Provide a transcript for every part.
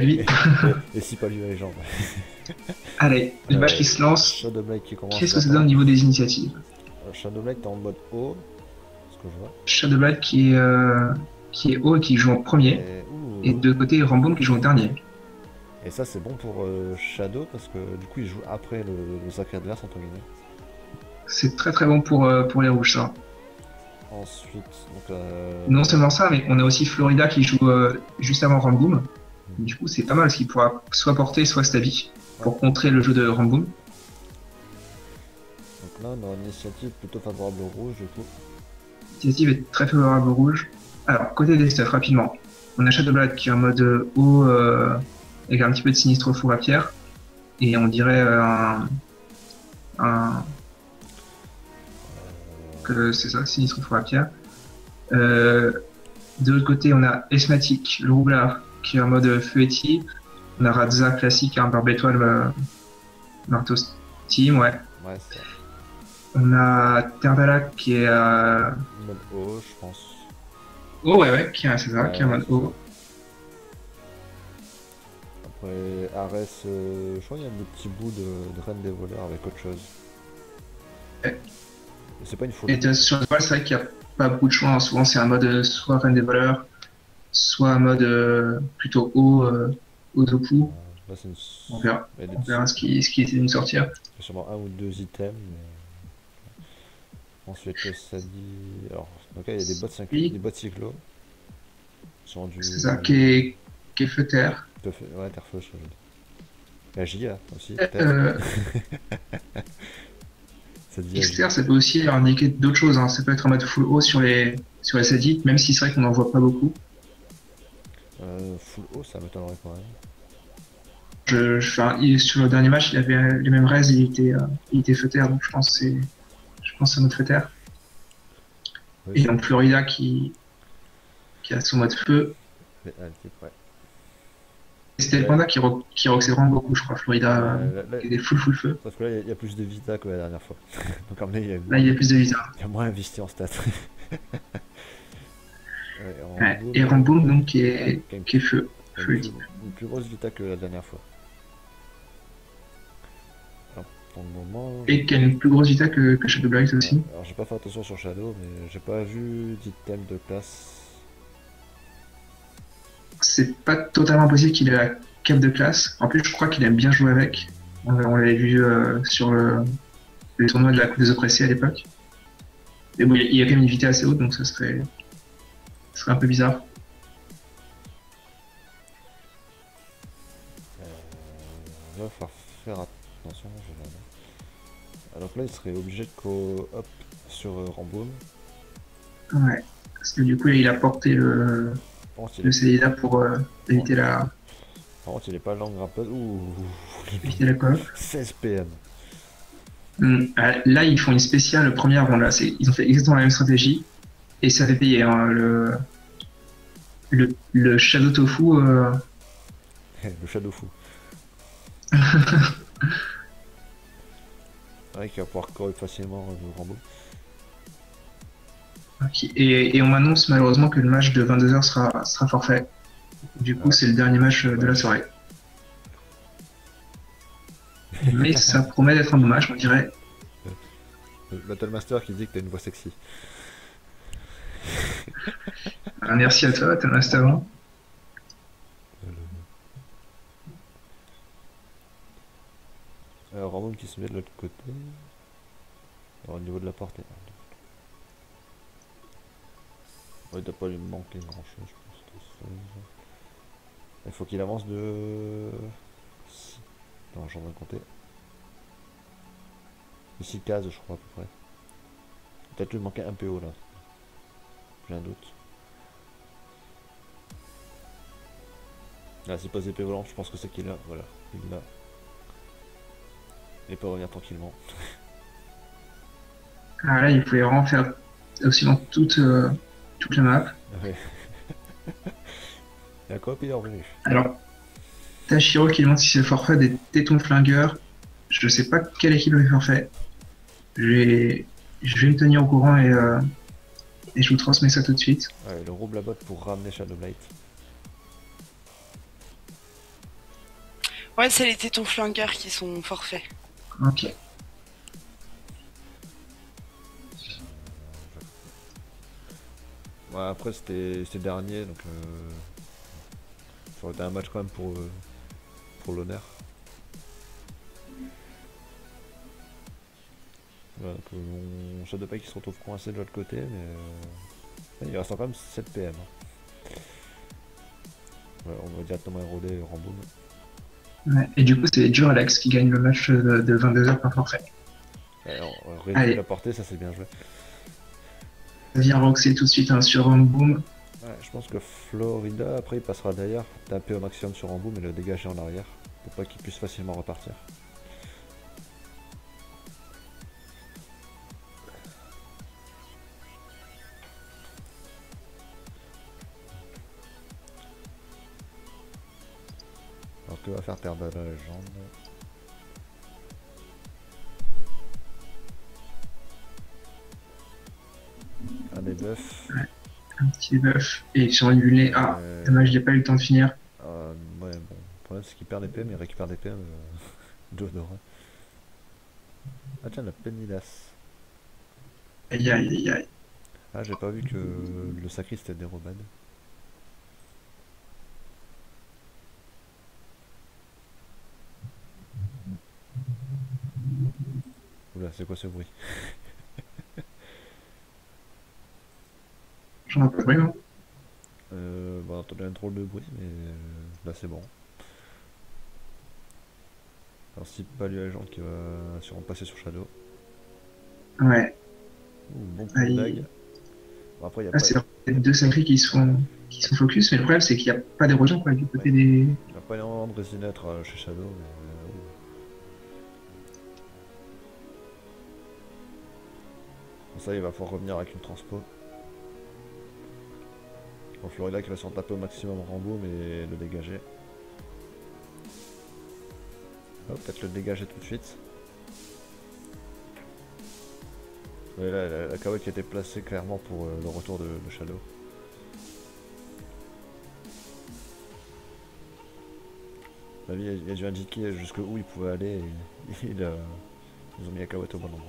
lui. Et si pas lui les jambes. Allez, le match qui se lance. Shadowblade qui commence Qu'est-ce que ça donne au maintenant. niveau des initiatives? Shadowblade t'es en mode haut, ce que je vois. Shadowblade qui est haut et qui joue en premier. Et, Et de côté, Ramboum qui joue en dernier. et ça c'est bon pour Shadow parce que du coup il joue après le sacré adverse entre guillemets. C'est très très bon pour les rouges, ça. Ensuite, donc Non seulement ça, mais on a aussi Florida qui joue juste avant Ramboum. mhm. Du coup, c'est pas mal, parce qu'il pourra soit porter, soit stabby Ouais. pour contrer le jeu de Ramboum. Donc là on a une initiative plutôt favorable au rouge du coup. L'initiative est très favorable au rouge. Alors, côté des stuffs, rapidement. On a Shadowblade qui est en mode haut, avec un petit peu de sinistre four à pierre. Et on dirait un que c'est ça, sinistre four à pierre. Euh, de l'autre côté, on a Esmatic, le roublard, qui est en mode feu et tir. On a Radza classique, un barbe étoile, marteau steam, ouais. Ouais c'est ça. On a Terdalak qui est Mode haut je pense. oh ouais, ouais, qui est, c'est ça, qui est en Ouais mode c'est ça. haut. Après Ares, je crois qu'il y a des petits bouts de Reine des voleurs avec autre chose. Ouais. Et c'est pas une full Et auto. sur le voile, c'est vrai qu'il n'y a pas beaucoup de choix, hein. Souvent, c'est un mode soit Reine des voleurs, soit un mode plutôt haut, Odoku. Là c'est une... On verra. il y a On verra ce qui était de nous sortir. sûrement un ou deux items. Mais... ensuite ça dit... Alors, donc là il y a des Puis, bots cyclo. Sur du... c'est ça, qui est feu terre. Ouais, Terfeu, je veux dire. La GIA aussi, peut-être. Euh, Ça dit Exter, AJ. ça peut aussi indiquer d'autres choses, hein. Ça peut être en mode full haut sur les sadites, même si c'est vrai qu'on n'en voit pas beaucoup. Full haut, ça m'étonnerait quand même. Enfin, sur le dernier match, il avait les mêmes raises, il était feu terre, donc je pense que c'est notre feu terre. Oui, Et c'est donc Florida qui a son mode feu. un type, ouais. Et c'était le Là, panda qui roxait vraiment beaucoup, je crois, Florida, qui était full feu. parce que là, il y a plus de vita que la dernière fois. Donc, en vrai, Là, il y a plus de visa. il y a moins investi en stats. Ouais, en Ouais. boom, Et Ramboum, donc, qui a qui est feu. Feu. une plus grosse vita que la dernière fois. Alors, pour le moment, Et qui a une plus grosse vita que Shadow Blight ouais, aussi. alors j'ai pas fait attention sur Shadow, mais j'ai pas vu d'item de classe. C'est pas totalement possible qu'il ait la cape de classe. En plus, je crois qu'il aime bien jouer avec. On l'avait vu sur le tournoi de la Coupe des Oppressés à l'époque. Mais bon, il y a quand même une vitesse assez haute, donc ce serait un peu bizarre. Il va falloir faire attention. Alors là, il serait obligé de co-op sur Ramboum. Ouais. Parce que du coup, il a porté Par contre, le Célida pour par- éviter par contre, il est pas lent grimpeuse. Ouh, éviter la coop. 16 PM. Là, ils font une spéciale première ronde. Là. Ils ont fait exactement la même stratégie et ça fait payer, hein. Le Shadow Tofu, Le Shadow Fou. Ouais, qui va pouvoir co-op facilement le Rambo. et on m'annonce malheureusement que le match de 22h sera forfait. Du coup, Ah, c'est le dernier match de la dommage. soirée. Mais ça promet d'être un bon match, on dirait. Le Battle Master qui dit que t'as une voix sexy. Merci à toi, Thomas Stavant. Rambo qui se met de l'autre côté. Alors, au niveau de la portée. Ouais, il doit pas lui manquer grand chose, je pense. Il faut qu'il avance de... Non, j'en ai compté. De 6 cases, je crois, à peu près. Peut-être lui manquer un PO là. J'ai un doute. Là, c'est pas épée volante, je pense que c'est qu'il a. Voilà, il l'a. Il peut revenir tranquillement. Ah, là, il pouvait vraiment faire aussi dans toute la map. Ouais. La coop il est revenu. Alors, Tashiro qui demande si c'est le forfait des tétons flingueurs. Je sais pas quelle équipe avait forfait. Je vais me tenir au courant et je vous transmets ça tout de suite. Ouais, le roule la botte pour ramener Shadowblight. Ouais, c'est les tétons flingueurs qui sont forfaits. Ok. Ouais, après, c'était dernier, donc ça aurait été un match quand même pour l'honneur. Voilà, donc, on souhaite pas qu'il se retrouve coincé de l'autre côté, mais il reste quand même 7 PM. Hein. Ouais, on va directement éroder Ramboum. Ouais. Et du coup, c'est dur Alex qui gagne le match de 22 heures par forfait. Ouais, on réduit la Allez, portée, ça c'est bien joué. viens Roxy tout de suite hein, sur un boom. Ouais, je pense que Florida, après il passera derrière, taper au maximum sur Ramboum et le dégager en arrière, pour pas qu'il puisse facilement repartir. Alors que va faire Terre de la Légende? Un des buffs. Ouais, un petit buff. Et sur une bulle. Ah, dommage, j'ai pas eu le temps de finir. Ouais, bon. Le problème c'est qu'il perd des PM, il récupère des PM d'Odora. Ah tiens, la Pénidas. Aïe aïe aïe aïe. Ah, j'ai pas vu que le sacri c'était des robades. Oula, c'est quoi ce bruit? J'en ai pas vraiment. Bah, on a entendu un drôle de bruit, mais là c'est bon. Alors si pas lui agent qui va sûrement passer sur Shadow. Ouais. Ouh, bon coup de dague. Aïe. Bon, après il y a Là, pas, c'est les deux sacrés qui sont focus, mais le problème, c'est qu'il n'y a pas d'érosion quoi, du ouais, côté des. il y a pas énormément de résinètre chez Shadow, mais bon, ça il va pouvoir revenir avec une transpo. Bon, Florida qui va s'en taper au maximum Rambo mais le dégager. Hop, peut-être le dégager tout de suite. Ouais, là, la Kawa qui a été placée clairement pour le retour de Shadow. Il a dû indiquer jusqu'où il pouvait aller et ils ont mis la Kawa au bon endroit.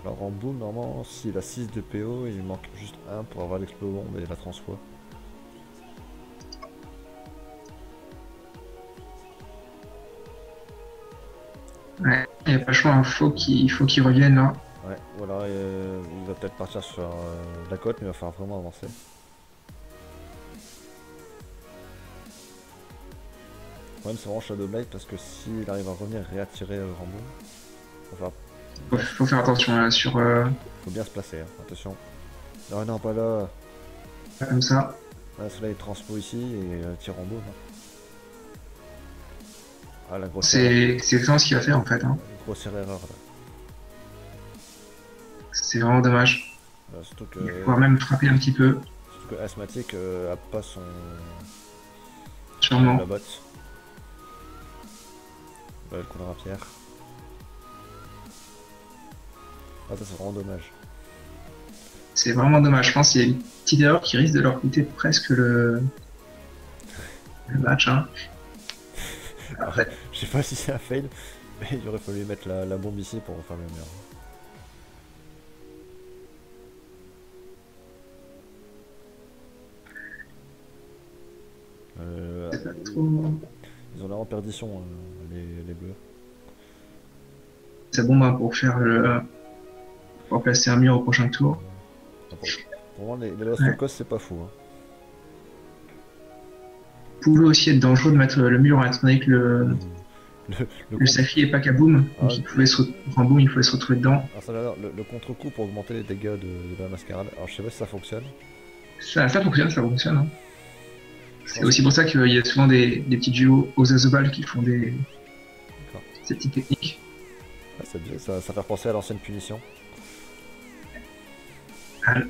Alors en boom, normalement, s'il a 6 de PO, il lui manque juste 1 pour avoir l'explobombe et la transfo. Ouais, il n'y a pas le choix, hein. Il faut qu'il revienne là. Ouais, voilà, il va peut-être partir sur la côte, mais il va falloir vraiment avancer. Le problème c'est vraiment Shadow Blade parce que s'il arrive à revenir et réattirer Rambo, Faut faire attention là sur. faut bien se placer, hein. Attention. Non, non, pas là. Comme ça. Là, celui-là il transpo ici et tire Rambo. Hein. Ah, la grosse erreur. C'est exactement ce qu'il va faire en fait. Hein. Une grosse erreur là. C'est vraiment dommage. Surtout que. Il va pouvoir même frapper un petit peu. Surtout que Asthmatic a pas son. Sûrement. La botte. Le couleur à pierre. Ah, ça c'est vraiment dommage. C'est vraiment dommage. Je pense qu'il y a une petite erreur qui risque de leur coûter presque le match. Hein. Après, je sais pas si c'est un fail, mais il aurait fallu mettre la bombe ici pour faire le mur. Ils ont l'air en perdition, les bleus. C'est bon bah, pour placer un mur au prochain tour. Pour moi, les Lost Focus, c'est pas fou. Hein. Pouvait aussi être dangereux de mettre le mur étant donné que le sacri est pas kaboom, donc il pouvait se il pouvait se retrouver dedans. Alors ça, le contre-coup pour augmenter les dégâts de la mascarade. Alors je sais pas si ça fonctionne. Ça fonctionne, ça fonctionne. Hein. C'est aussi pour ça qu'il y a souvent des petits duos aux Azobal qui font ces petites techniques. Ah, ça fait penser à l'ancienne punition.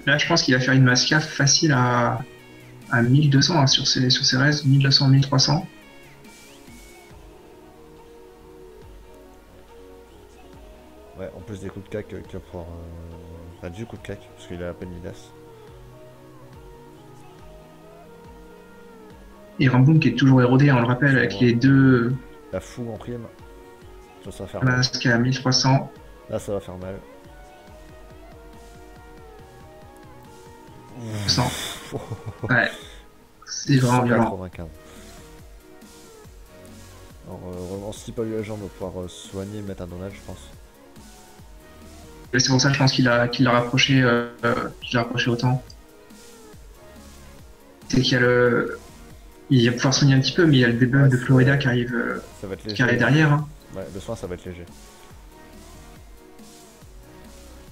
Là, je pense qu'il va faire une masca facile à 1200 hein, sur ses res, 1200, 1300. Ouais, en plus des coups de cac qu'il va pouvoir... Enfin, du coup de cac, parce qu'il a la peine Midas. Et Ramboum qui est toujours érodé, on le rappelle, avec Toujours les deux la fougue en prime. Ça va faire mal. masques à 1300. Là, ça va faire mal. 100. Ouais, c'est vraiment violent. 195. Alors, vraiment, si pas lui la jambe, va pouvoir soigner et mettre un Donald, je pense. Et c'est pour ça, je pense qu'il l'a rapproché autant. C'est qu'il y a il va pouvoir soigner un petit peu, mais il y a le debuff Ouais, de Florida ça va être léger. qui arrive derrière. Hein. Ouais, le soin, ça va être léger.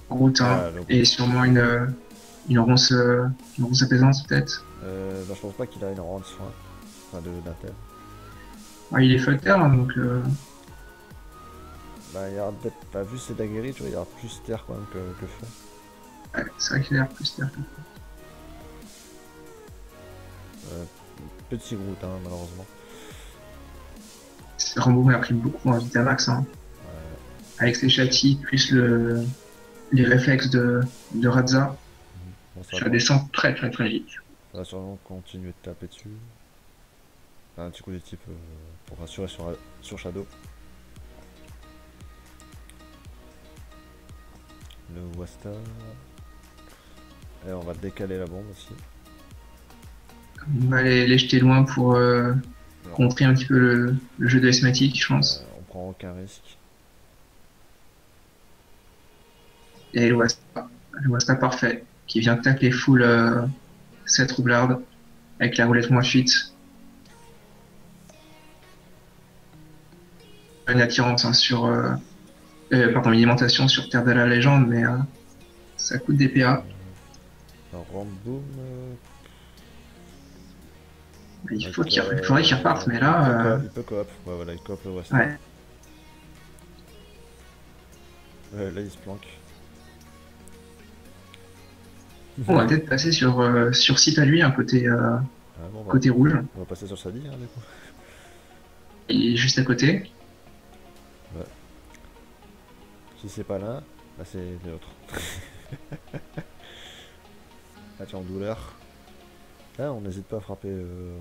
Route, hein. Ah, le Et sûrement une ronce apaisante, peut-être. bah, je pense pas qu'il a une rang de soin. Enfin, d'intel. Ah, il est fucker, hein, donc. Bah, il y aura peut-être pas vu ses daguerris, tu vois, il y aura plus terre quand même que feu. Ouais, c'est vrai qu'il a l'air plus terre. Petit Groot, hein, malheureusement. Rambo a pris beaucoup en Vitamax, hein. Avec ses châtis, plus les réflexes de Radza. Bon, Ça descend très très très vite. ça va sûrement continuer de taper dessus. Enfin, un petit coup de type pour rassurer sur Shadow. Le Wasta. Et on va décaler la bombe aussi. On va les jeter loin pour contrer un petit peu le jeu de Esmatic, je pense. On prend aucun risque. Et le Wasta parfait, qui vient tacler full 7 roublards avec la roulette moins fuite. Une attirance hein, pardon, une alimentation sur Terre de la Légende, mais ça coûte des PA. Ramboom. Il faudrait qu'il reparte, mais là. Il peut coop. Ouais, voilà, il coop le Wasta. Ouais. Là, il se planque. On va peut-être passer sur site à lui, un côté rouge. On va passer sur Sadi, hein, du coup. Il est juste à côté. Ouais. Si c'est pas là c'est l'autre. Là, tu es en douleur. Là, on n'hésite pas à frapper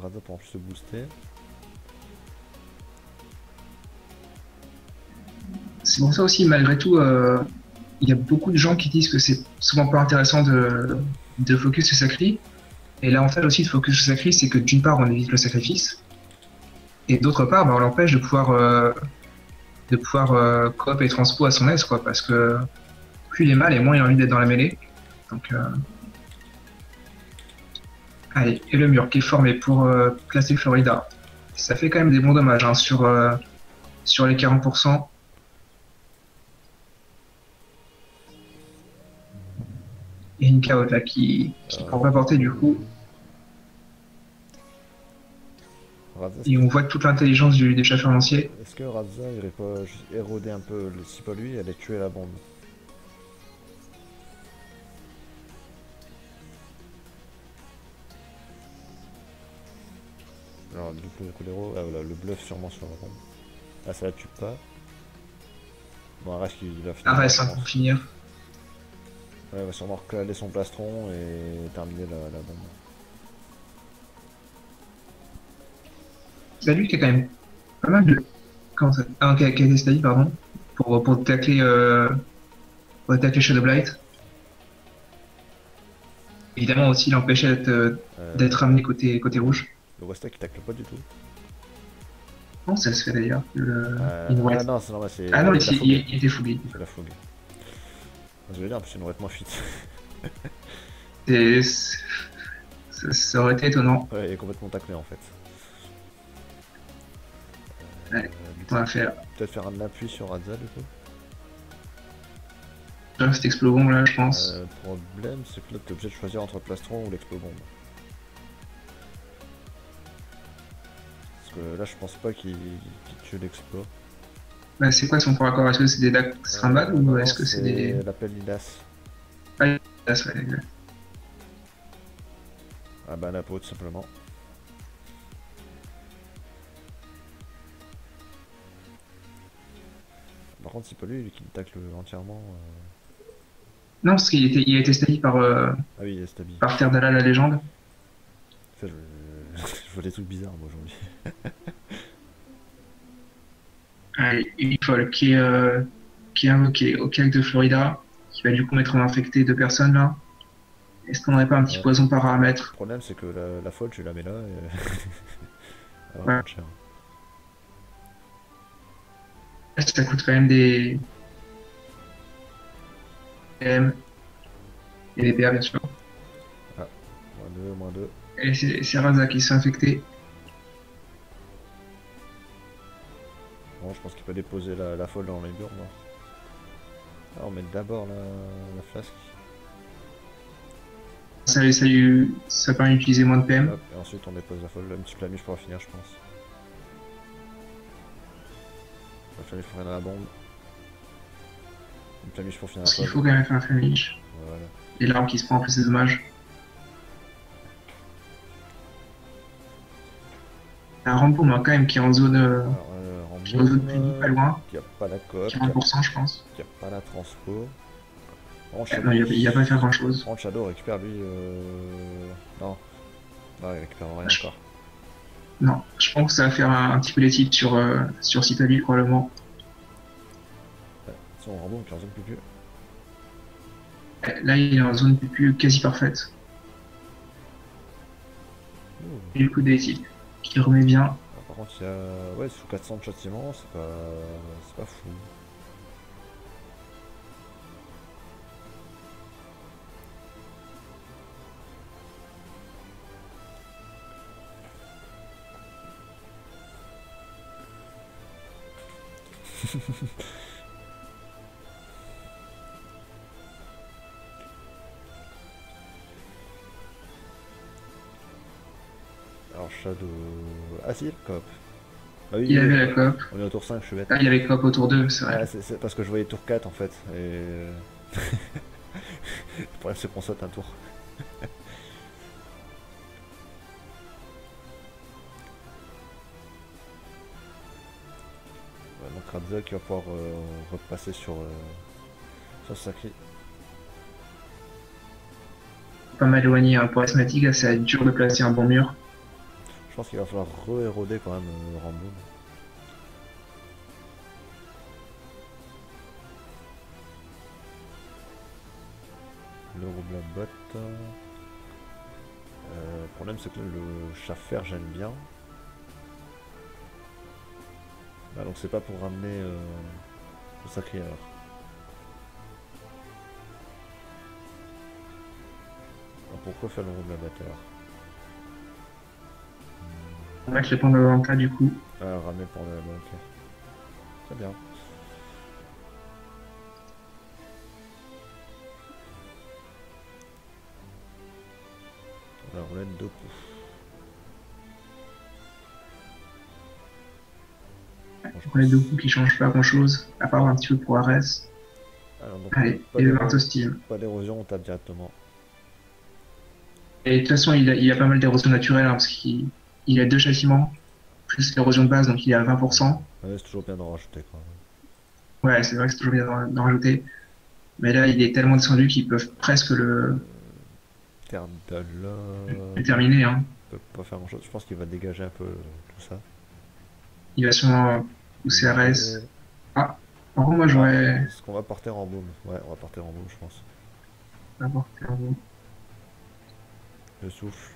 Radza pour en plus se booster. C'est pour ça aussi, malgré tout, il y a beaucoup de gens qui disent que c'est souvent pas intéressant de focus sur Sacri. Et l'avantage aussi de focus sur Sacri, c'est que d'une part, on évite le sacrifice. Et d'autre part, bah, on l'empêche de pouvoir coop et transpo à son aise, quoi, parce que plus il est mal et moins il a envie d'être dans la mêlée. Donc, allez, et le mur qui est formé pour classer Florida. Ça fait quand même des bons dommages hein, sur les 40%. Et une carotte là qui ne prend pas porter du coup. Radza, Et on voit toute l'intelligence des chasseurs lanciers. est-ce que Radza irait pas juste éroder un peu si pas lui, elle allait tuer la bombe? Alors, du coup, ah, voilà, le bluff sûrement sur la bombe. Ah, ça la tue pas. Bon, Arash qui va finir. Arrête hein, pour finir. Ouais, il va sûrement recaler son plastron et terminer la bombe. C'est lui qui a quand même pas mal de. Comment ça. Ah, qui a été steady, pardon. Pour tacler Shadowblight. Évidemment aussi l'empêcher d'être ramené côté rouge. Le Wasta qui tacle pas du tout. Comment ça se fait d'ailleurs Ah non, c'est normal, c'est. Ah non, la fougue. il était fougué. C'est la fougue. Je veux dire, c'est une ouate moins fuite. Ça aurait été étonnant. Ouais, il est complètement taclé en fait. Ouais, on va faire. Peut-être faire un appui sur Radza du coup. Cet explobombe là, je pense. Le problème, c'est que là, t'es obligé de choisir entre plastron ou l'explobombe. Parce que là, je pense pas qu'il tue l'explo. Bah, c'est quoi son point accord? Est-ce que c'est des Dax Rambad ou non, est-ce que c'est des. l'appel Lidas. Ah, ouais, exact. Ah bah la peau tout simplement. Par contre, c'est pas lui qui le tacle entièrement. Non, parce il a été stabi Ah oui, il est stabi. par Terdala la légende. Ça, je vois des trucs bizarres moi aujourd'hui. Allez, une folle qui est invoquée au CAC de Florida, qui va du coup mettre en infecté deux personnes là. Est-ce qu'on n'aurait pas un petit Ouais. poison par Le paramètre? problème, c'est que la folle, je la mets là et elle va Ouais, prendre cher. ça coûte quand même des PM et des PA bien sûr. Ah, moins 2, moins 2. Et c'est Raza qui s'est infecté. Bon, je pense qu'il peut déposer la folle dans les murs, non? Ah, on met d'abord la flasque. Ça permet d'utiliser moins de PM. Hop, et ensuite on dépose la folle. Une petite flamèche pour finir, je pense. La flamèche pour finir la bombe. Une flamèche pour finir la Parce qu'il folle. faut quand même faire un finish. Voilà. Et l'arme qui se prend en plus des dommages. Un Rambo, moi, quand même, qui est en zone, Alors, qui est en zone Ramboum, punie, pas loin. qui a pas la coop, 40%, je pense. qui a pas la transpo. Par contre, Non, il n'y a pas à faire grand chose. Par contre, Shadow récupère lui. Non. Non, il récupère rien encore. Non, je pense que ça va faire un petit peu les titres sur Citadel, probablement. Ouais. Son Ramboum qui est en zone plus. Là, il est en zone plus quasi parfaite. Ouh. Et du coup, des titres qui remet bien. Ah, par contre, il y a. Ouais, sous 400 de châtiment, c'est pas fou. Alors, Shadow. Ah, si, coop. Ah oui, Il avait la coop. on est au tour 5, je suis bête. Ah, il y avait coop autour d'eux, c'est vrai. Ah, c'est parce que je voyais tour 4 en fait. Et. Le problème, c'est qu'on saute un tour. Ouais, donc Radza qui va pouvoir repasser sur Sacré. Pas mal éloigné hein. Pour Asthmatique, là, c'est dur de placer un bon mur. Je pense qu'il va falloir re-éroder quand même Rambo. Le rouble à botte. Le problème c'est que le Schaffer j'aime bien. Ah, donc c'est pas pour ramener le sacré alors. Alors, pourquoi faire le rouble à batteur? On va mettre les points de Valenta, du coup. Ah, ramener pour le ok. Très bien. La roulette deux coups. On a deux coups qui changent pas grand chose, à part un petit peu pour Ares. Alors, donc, Allez, et le Marteau Steam. pas d'érosion, on tape directement. Et de toute façon, il a pas mal d'érosion naturelle, hein, parce qu'il a deux châtiments, plus l'érosion de base, donc il est à 20%. Ouais, c'est toujours bien d'en rajouter quoi. Ouais, c'est vrai que c'est toujours bien d'en rajouter. Mais là, il est tellement descendu qu'ils peuvent presque le terminer. Hein. Peut pas faire grand chose. Je pense qu'il va dégager un peu tout ça. Il va sûrement pousser Ares. Ah, par contre, moi, j'aurais Est-ce qu'on va porter en boom? Ouais, on va porter en boom, je pense. apporté un bon. Le souffle.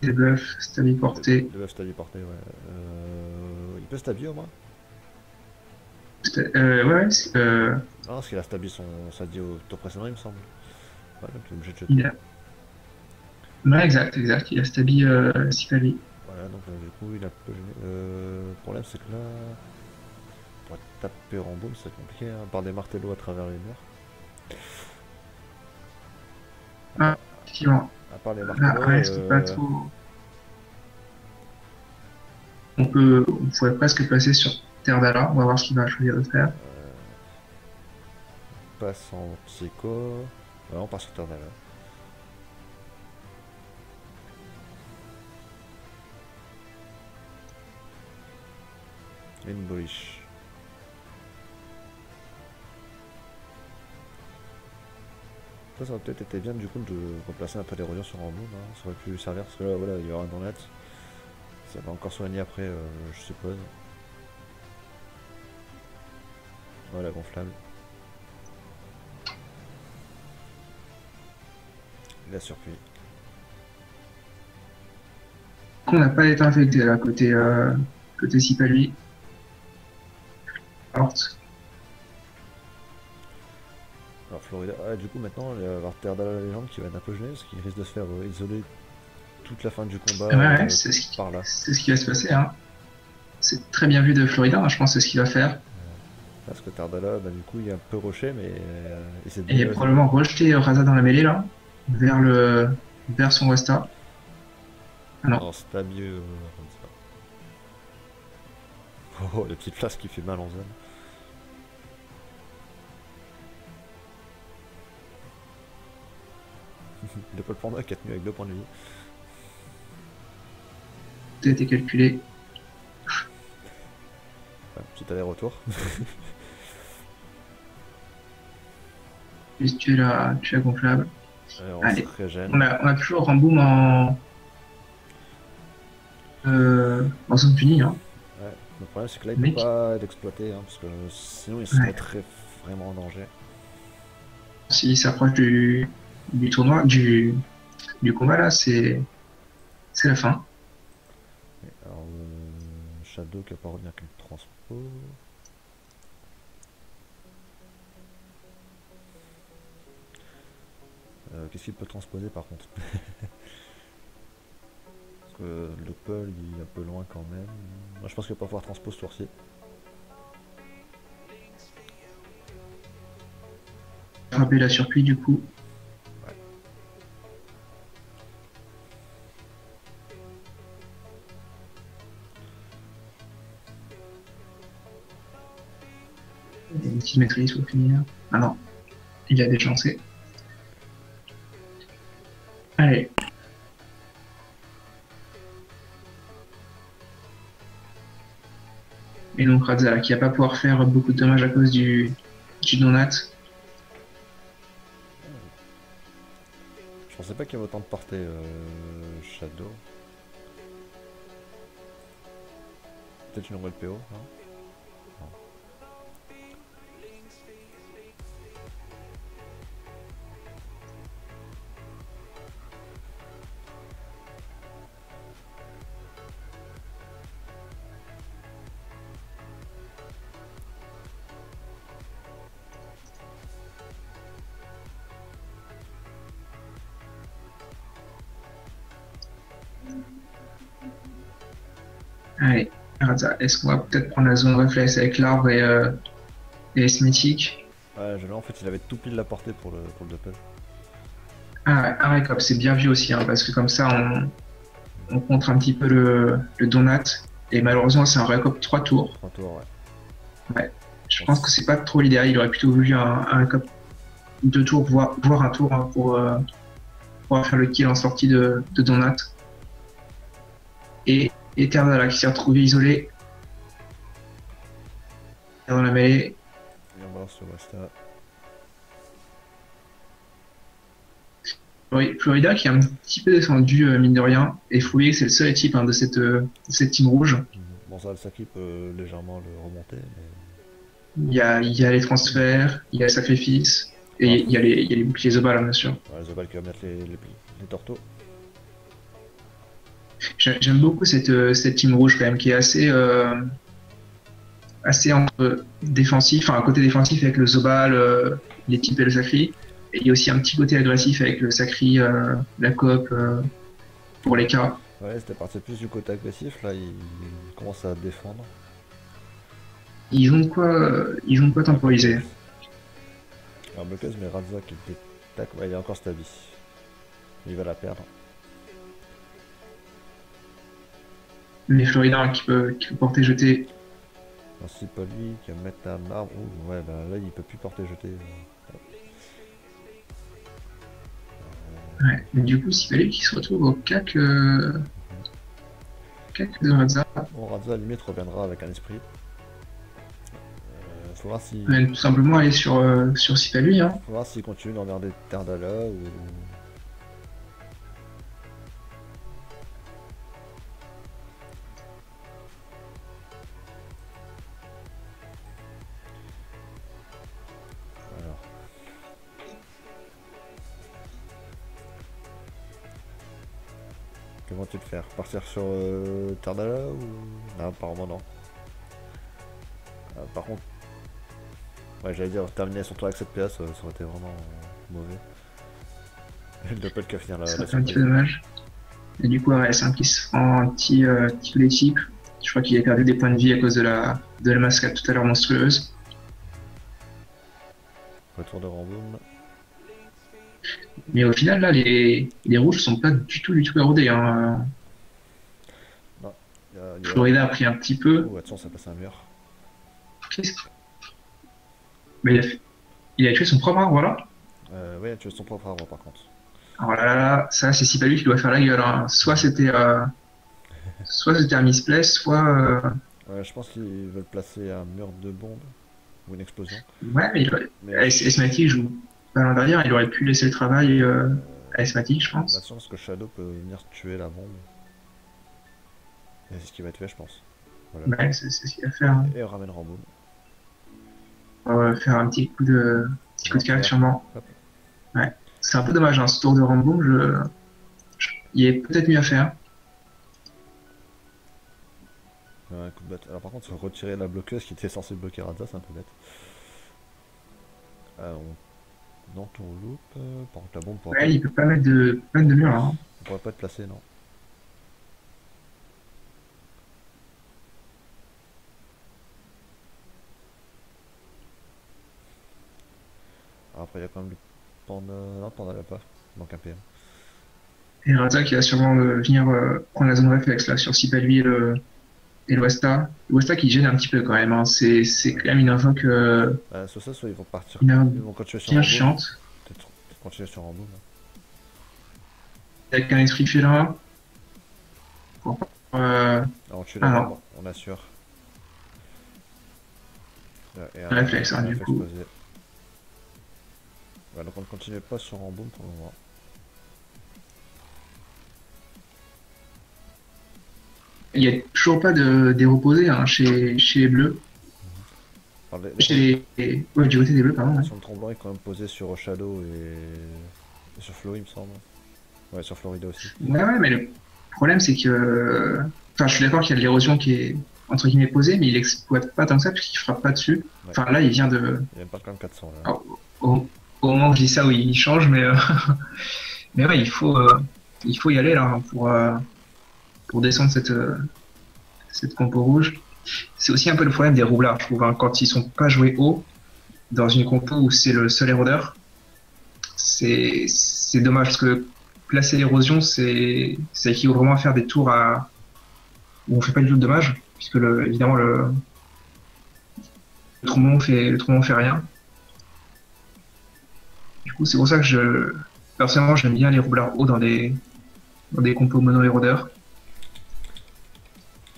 Des bluffs, stabili porté. Le buff stabby porté, ouais. Il peut stabby au moins? Ouais, Non, parce qu'il a stabby sa dit au tour précédent, il me semble. Ouais, donc il est obligé de jeter. il a... Ouais, exact. Il a stabi Citadel. Voilà, donc du coup, il a peu gêné. Le problème, c'est que là, pour taper en boom, c'est compliqué, hein, par des martelots à travers les murs. Ah, effectivement. À part les Là, martelots. reste pas trop. On pourrait presque passer sur Terdala. On va voir ce qu'il va choisir de faire. Passe en psycho. Ouais, on passe sur Terdala. Une bullish. Ça aurait peut-être été bien du coup de replacer un peu d'érosion sur Rambourg, hein. Ça aurait pu servir parce que là voilà, il y aura un donut. Ça va encore soigner après, je suppose. Voilà, gonflable. La surcuit. On n'a pas été infecté là, côté Sipali. Porte. Alors Florida, ah, du coup maintenant il va y avoir Terre de la légende qui va être un peu gêné parce qu'il risque de se faire isoler toute la fin du combat Ouais, par là. c'est ce qui va se passer. Hein. C'est très bien vu de Florida, hein, je pense que c'est ce qu'il va faire. Parce que Tardala, bah, du coup il est un peu rocher mais il s'est Et donné. probablement rejeter Raza dans la mêlée là, vers son Westa. Ah non, Non, c'est pas mieux comme ça. Oh, les petites flasques qui fait mal en zone. De Paul Panda qui a tenu avec 2 points de vie. tout a été calculé. Ouais, petit aller-retour. Juste tu es gonflable. On Allez, se régène. on a toujours Ramboum en zone punie. Hein. Ouais. Le problème c'est que là il Mec. peut pas l'exploiter hein, parce que sinon il se Ouais. mettrait vraiment en danger. S'il s'approche du tournoi, du combat là, c'est la fin. Et alors Shadow qui va pas revenir qu'une transpo. Qu'est-ce qu'il peut transposer par contre? Parce que le Peul il est un peu loin quand même. Moi je pense qu'il va pas pouvoir transposer ce tour-ci. Frapper la surprise du coup. Une petite maîtrise pour finir. Ah non, il a déchancé. Allez. Et donc Radza qui va pas pouvoir faire beaucoup de dommages à cause du donut. Je pensais pas qu'il y avait autant de portée Shadow. Peut-être une nouvelle PO, hein. Allez, Radza, est-ce qu'on va peut-être prendre la zone réflexe avec l'arbre et les mythiques? Ouais, en fait il avait tout pile la portée pour le Doppel. Ah, un récop, c'est bien vu aussi, hein, parce que comme ça on contre un petit peu le donut. Et malheureusement, c'est un récop 3 tours. 3 tours, ouais. Ouais. Je pense que c'est pas trop l'idéal. Il aurait plutôt voulu un récop 2 tours, voire un tour hein, pour faire le kill en sortie de donut. Et Eternal qui s'est retrouvé isolé dans la mêlée. Et on balance le Wasta. Florida qui est un petit peu descendu, mine de rien. Et Fouillé, c'est le seul équipe hein, de cette team rouge. Bon, ça, le Saki peut légèrement le remonter. Mais... Il y a les transferts, il y a le sacrifice, et il y a les boucliers Zobal, hein, bien sûr. Ouais, Zobal qui va mettre les torteaux. J'aime beaucoup cette team rouge quand même, qui est assez entre défensif, enfin un côté défensif avec le Zobal, les types et le Sacri. Et il y a aussi un petit côté agressif avec le Sacri, la coop pour les cas. Ouais, c'était parti plus du côté agressif, là il commence à défendre. Ils ont quoi temporiser. Alors bloqueuse mais Radza qui tac, ouais, il est encore stabi. Il va la perdre. Les Floridiens qui peut porter jeter. Ensuite pas lui qui va mettre un arbre. Ouh, ouais, là il peut plus porter jeter. Ouais. Mais du coup, s'il fallait qu'il se retrouve au cac de Radza. Bon, Radza à la limite reviendra avec un esprit. Faut voir si. Tout simplement aller sur site à lui. Hein. Faut voir s'il continue d'emmerder Terdala ou. Alors. Comment tu le faire? Partir sur Terdala ou. Non, apparemment non. Par contre. Ouais, j'allais dire terminer son tour avec cette PS, ça aurait été vraiment mauvais. Il doit pas le finir la C'est un petit surprise. peu dommage. Et du coup, RS1 qui se prend un petit coup d'équipe. Je crois qu'il a perdu des points de vie à cause de la mascade tout à l'heure monstrueuse. Retour de Ramboum. Mais au final, là, les rouges sont pas du tout érodés. Hein. Non. Florida a pris un petit peu. Oh, attention, ça passe un mur. Qu'est-ce que- Mais il a tué son propre arbre, là. Ouais, tu veux son propre arbre par contre. Alors là, ça, c'est pas lui qui doit faire la gueule. Hein. Soit c'était un misplace, soit. Ouais, je pense qu'ils veulent placer un mur de bombe ou une explosion. Ouais, mais Mais Esmatic joue pas l'an derrière. Il aurait pu laisser le travail à Esmatic, je pense. attention parce que Shadow peut venir tuer la bombe. Et c'est ce qui va être fait, je pense. Voilà. Ouais, c'est ce qu'il va faire. Hein. Et on ramène Ramboum. On va faire un petit coup de carré sûrement. Hop. Ouais. C'est un peu dommage, hein, ce tour de Rambo, il y a peut-être mieux à faire. Un coup de batte. Alors par contre, faut retirer la bloqueuse qui était censée bloquer Radza, c'est un peu bête. Dans ton loop, par contre la bombe pourra Ouais, il peut pas mettre de mur là. Hein. pourra pas être placée, non. Alors après il y a quand même le panda. Non, panda là pas. Il manque un PM. Et Raza qui va sûrement venir prendre la zone réflexe là sur Sipalui et l'Ouesta. L'Ouesta qui gêne un petit peu quand même. Hein. C'est quand même une invoque Soit ça, soit ils vont partir. une Ils invoque vont continuer sur bien Ramboum. chiante. Peut-être continuer sur Ramboum. Avec un esprit félin. Pour, Alors on tue la Ah, bombe, on assure. Et un réflexe, hein, du réflexe coup. posé. Ouais, donc on ne continue pas sur Ramboum pour le moment. Il n'y a toujours pas des reposés hein, chez les bleus. Alors, Ouais, du côté des bleus, pardon. Ouais. sur le tremblant, il est quand même posé sur Shadow et sur Flo, il me semble. Ouais, sur Florida aussi. Ouais, mais le problème, c'est que. Enfin, je suis d'accord qu'il y a de l'érosion qui est, entre guillemets, posée, mais il exploite pas tant que ça, puisqu'il frappe pas dessus. Ouais. Enfin, là, il vient de. Il n'y a même pas quand même 400 là. Alors, au moment où je dis ça, oui, il change, mais. Mais ouais, il faut y aller, là, hein, pour descendre cette compo rouge. C'est aussi un peu le problème des roublards, je trouve, hein, quand ils sont pas joués haut, dans une compo où c'est le seul érodeur. C'est dommage, parce que placer l'érosion, ça équivaut vraiment à faire des tours où on fait pas du tout de dommages, puisque évidemment le trombon fait rien. Du coup, c'est pour ça que personnellement, j'aime bien les roublards hauts dans des compos mono-érodeurs.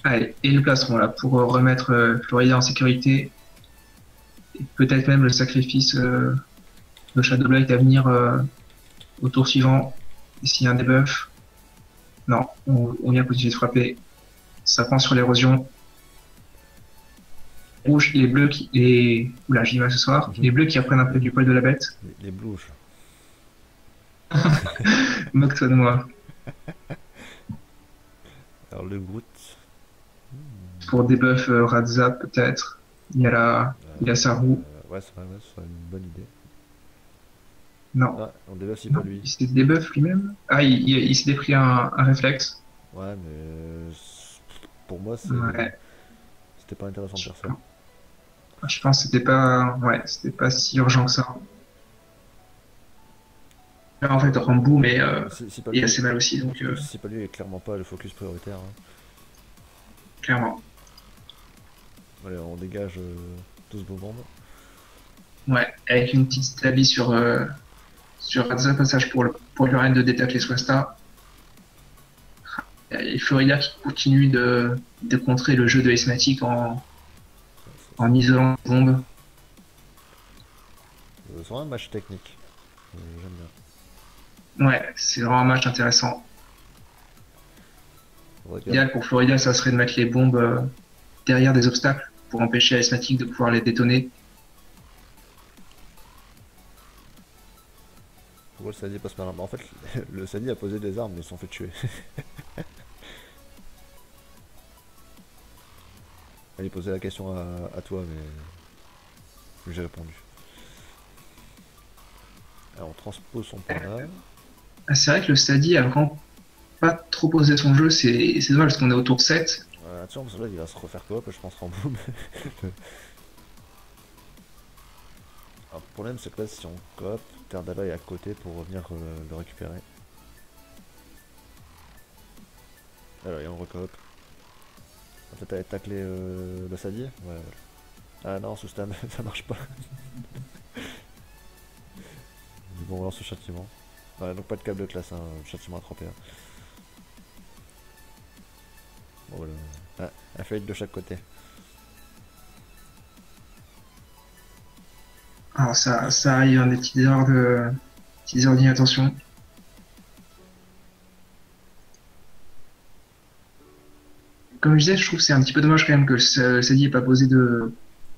Allez, et le plastron là, pour remettre Florida en sécurité, et peut-être même le sacrifice de Shadow Blight à venir au tour suivant, et s'il y a un debuff. Non, on vient continuer de frapper. Ça prend sur l'érosion. Rouge, les bleus Oula, j'y vais ce soir. Les bleus qui reprennent un peu du poil de la bête. Les blouches. Moque-toi de moi. Alors le Groot. Pour debuff Radza, peut-être. Il y a sa roue. Ouais, c'est vrai, ouais, c'est une bonne idée. Non. Ah, on débuff si pas lui. Il s'est debuff lui-même. Ah, il s'est pris un réflexe. Ouais, mais pour moi, Ouais. c'était pas intéressant de faire ça. Je pense que c'était pas si urgent que ça. Là, en fait, Rambo, mais Si pas il est lui, assez mal aussi, donc si pas lui est clairement pas le focus prioritaire. Hein. clairement. Allez, on dégage tous vos bombes. Ouais, avec une petite stabby sur Radza, passage pour l'Urène de détecter Swasta. Et Florida qui continue de contrer le jeu de Esmatic en isolant les bombes. c'est vraiment un match technique. J'aime bien. Ouais, c'est vraiment un match intéressant. Regarde. L'idéal pour Florida, ça serait de mettre les bombes derrière des obstacles pour empêcher Asthmatic de pouvoir les détonner. Pourquoi le Sadi passe par là? Bah, en fait, le Sadi a posé des armes, mais ils se sont fait tuer. Allez, poser la question à toi, mais j'ai répondu. Alors, on transpose son point là. Ah, c'est vrai que le Stadi a vraiment pas trop posé son jeu, c'est dommage parce qu'on est au tour 7. Attention, parce que là, il va se refaire coop, je pense, en boom. Alors, le problème, c'est que là, si on coop, Terdala est à côté pour revenir le récupérer. Alors, et on recoop. Peut-être aller tacler le Sadi. Ouais, voilà. Ah non, sous stun, ça marche pas. Bon, on lance le châtiment. Ouais, donc pas de câble de classe, hein, châtiment à 31. Bon, voilà. Ah, un fail de chaque côté. Alors ça arrive, hein, des petites erreurs d'inattention. Comme je disais, je trouve que c'est un petit peu dommage quand même que le Stadi n'ait pas posé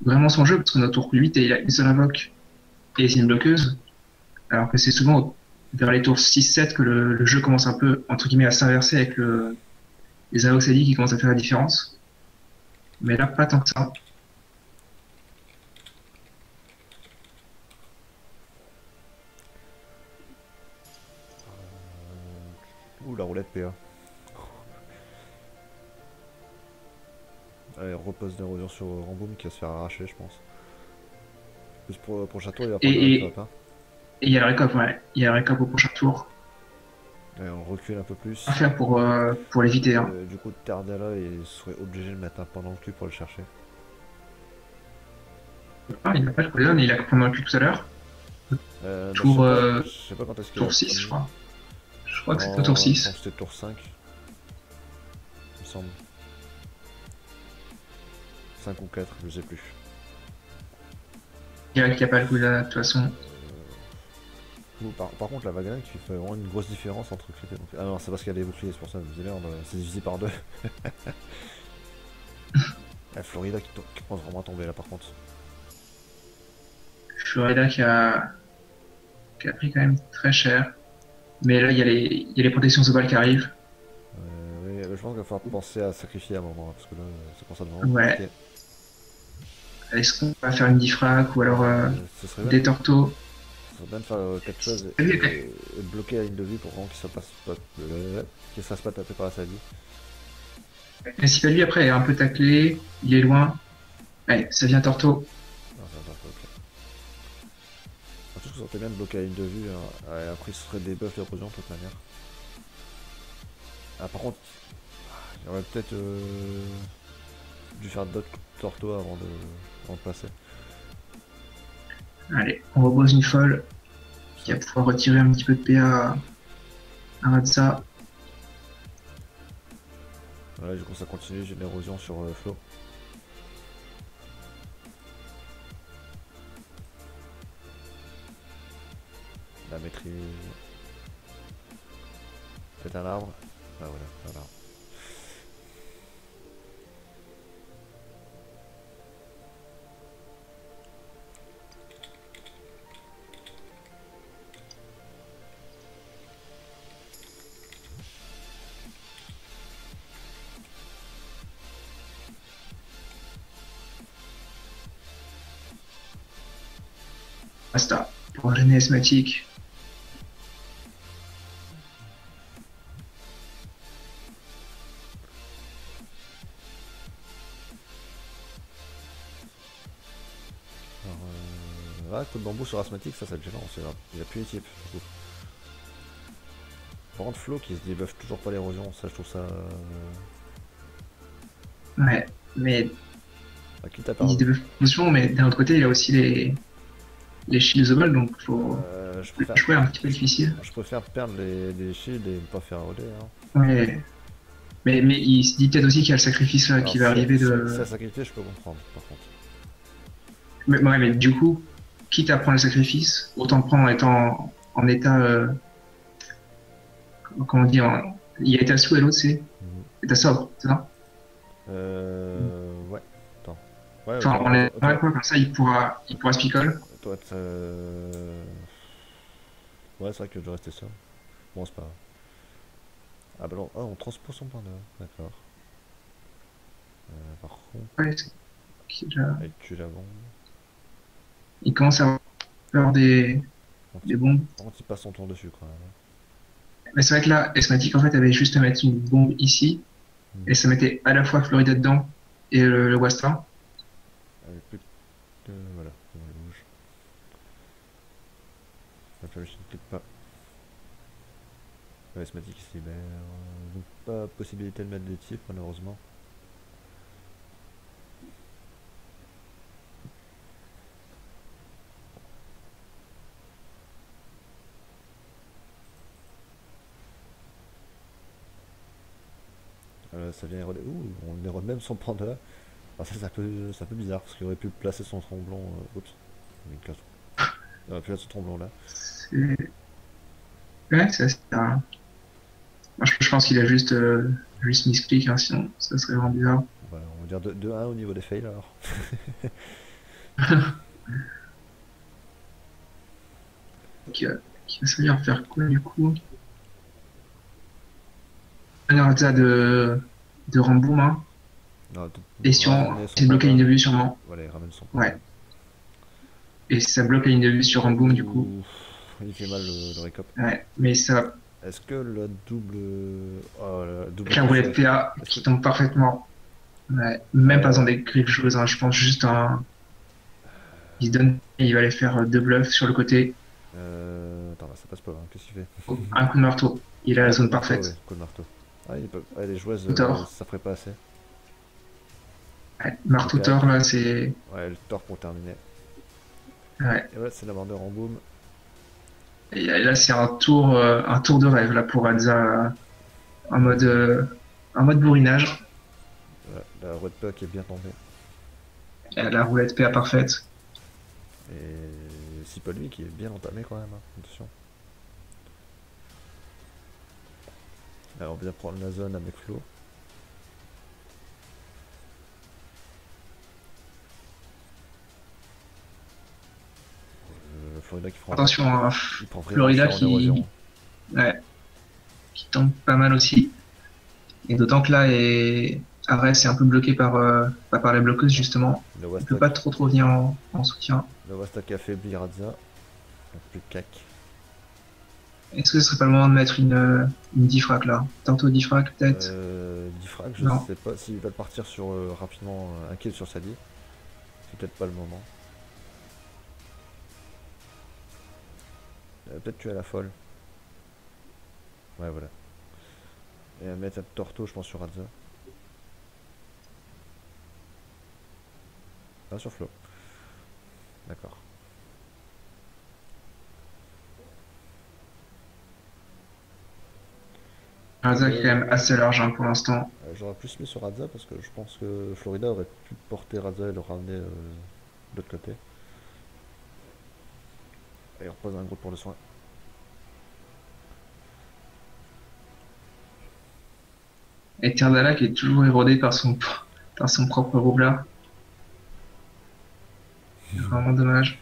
vraiment son jeu, parce qu'on est au tour 8 et il a une seule invoque et c'est une bloqueuse. Alors que c'est souvent vers les tours 6-7 que le jeu commence un peu, entre guillemets, à s'inverser avec les invoques Stadi qui commencent à faire la différence. Mais là, pas tant que ça. Ouh, la roulette PA. Allez, repose d'érosion sur Ramboum qui va se faire arracher, je pense. Plus pour le château, il va prendre le récop. Hein. Et il y a le récop, ouais. Il y a le récop au prochain tour. Allez, on recule un peu plus. À faire pour l'éviter. Hein. Du coup, Terdala, il serait obligé de mettre un pendant le cul pour le chercher. Ah, il n'a pas le cooldown, il a pendant le cul tout à l'heure. Tour, je sais pas quand est-ce qu'il tour 6, je crois. Je crois que c'est au au tour 6. C'était tour 5. Il me semble. 5 ou 4, je sais plus. Il dirait qu'il n'y a pas le cooldown de toute façon. Par contre, la vague qui fait vraiment une grosse différence entre crités. Donc... Ah non, c'est parce qu'il y a des boucliers, c'est pour ça. Vous allez, c'est divisé par 2. La Florida qui pense vraiment à tomber là par contre. Florida qui a pris quand même très cher. Mais là, il y a les protections Zobal qui arrivent. Oui, je pense qu'il va falloir penser à sacrifier à un moment, parce que là, ça commence à devenir Ouais. compliqué. Est-ce qu'on va faire une diffrac ou alors des tortos? Ça serait bien de faire quelque chose et de bloquer la ligne de vue pour vraiment qu'il ne se fasse pas taper par la Sadi. Mais si pas lui après, il est un peu taclé, il est loin. Allez, ça vient torto. Non, ça va pas, ok. En tout cas, ça serait bien de bloquer la ligne de vue, hein. Et après, ce serait des buffs d'érosion de toute manière. Ah, par contre, il aurait peut-être dû faire d'autres tortos avant de passer. Allez, on repose une folle qui va pouvoir retirer un petit peu de PA à Radza. Voilà, du coup, ça continue, j'ai une érosion sur Flo. La maîtrise. Peut-être un arbre. Ah voilà, un arbre. Basta. Pour gêner Asthmatic. Ah, coup de bambou sur Asthmatic, ça c'est gênant, il a plus les types. Par contre, Flo qui se débuffe toujours pas l'érosion, ça je trouve ça. Ouais, mais Qui t'a il parlé se débuffe l'émotion, mais d'un autre côté, il a aussi les shields Zobal, donc faut jouer un petit peu difficile. Je préfère perdre les shields et ne pas faire OD. Hein. Ouais. Mais il se dit peut-être aussi qu'il y a le sacrifice là qui va arriver de. Si ça sacrifier, je peux comprendre par contre. Ouais, mais du coup, quitte à prendre le sacrifice, autant le prendre en étant en état, comment dire, il y a état sous et l'autre c'est Mhm. état sobre, c'est ça? Ouais. Attends. Ouais, Enfin, on est toi, quoi, comme ça il pourra se picole. toi, ouais, c'est vrai que je restais ça. Bon, c'est pas grave. Ah bah non, ah, on transpose son point de... D'accord. Par contre, Ouais, elle tue la bombe. il commence à avoir peur Par contre, des bombes. par contre, il passe son tour dessus quand même. Mais c'est vrai que là, Esmatic, en fait, avait juste à mettre une bombe ici, et Mhm. ça mettait à la fois Florida dedans et le Wasta. Avec plus que... Voilà, on bouge. La flèche ne clique pas. Ouais, Smatic qui se libère. Donc pas possibilité de mettre des types malheureusement. Ça vient éroder. Ouh, on érode même son panda. Alors ça c'est un peu bizarre parce qu'il aurait pu placer son tromblon. Oups, il casse. Il aurait pu mettre ce tromblon là. C'est ouais, c'est assez rare. Moi, je pense qu'il a juste misclick, hein, sinon ça serait vraiment bizarre. Voilà, on va dire 2-1 au niveau des fails alors. Qui va servir à faire quoi du coup? Alors, ça de Ramboum, hein. Non, Et si on ramener son c'est bloqué la ligne panda. de vue sûrement. Voilà, il ramène son panda. Ouais. Et ça bloque la ligne de vue sur Ramboum du coup. Ouh, il fait mal le récop. Ouais. Mais ça, Est-ce que la double. Oh, la double avec la roulette crochet. PA Est-ce que. qui tombe parfaitement. Ouais. Même pas dans Euh, des griffes choses, hein. Je pense juste un. Il se donne, il va aller faire deux bluffs sur le côté. Attends, là, ça passe pas, hein. Qu'est-ce qu'il fait? Un coup de marteau. Il a la Ah, coup zone de marteau, oui, parfaite. coup de marteau. Ah, ah, les joueuses, Tout tort. ça ferait pas assez. Ouais. Le Marteau tort, 4. là, c'est. Ouais, le tort pour terminer. Ouais. Et ouais, c'est la mort de Ramboum. Et là, c'est un tour de rêve, là, pour Adza, en mode bourrinage. Voilà, la red puck est bien tombée. La roulette PA parfaite. Et si pas lui qui est bien entamé quand même, hein. Attention. Alors on vient prendre la zone avec Flo. Florida qui prend, Attention, hein, il prend vraiment Florida cher en érosion. ouais, qui tombe pas mal aussi. Et d'autant que là, Arès est un peu bloqué pas par les bloqueuses, justement. Le Il peut pas Wastak, trop venir en soutien. le Wastak affaiblit Radza. Donc plus de cac. Est-ce que ce serait pas le moment de mettre une diffrac là? Tantôt diffrac, peut-être? Diffrag, je Non. sais pas s'ils veulent partir sur rapidement un kill sur Sadi. C'est peut-être pas le moment. Peut-être tuer à la folle. Ouais, voilà. Et mettre un torto, je pense, sur Radza. Ah, sur Flo. D'accord. Razak est quand même assez large hein, pour l'instant. J'aurais plus mis sur Radza parce que je pense que Florida aurait pu porter Radza et le ramener de l'autre côté. Et on repose un groupe pour le soin. Et Terdala qui est toujours érodé par son propre roublard. Vraiment dommage.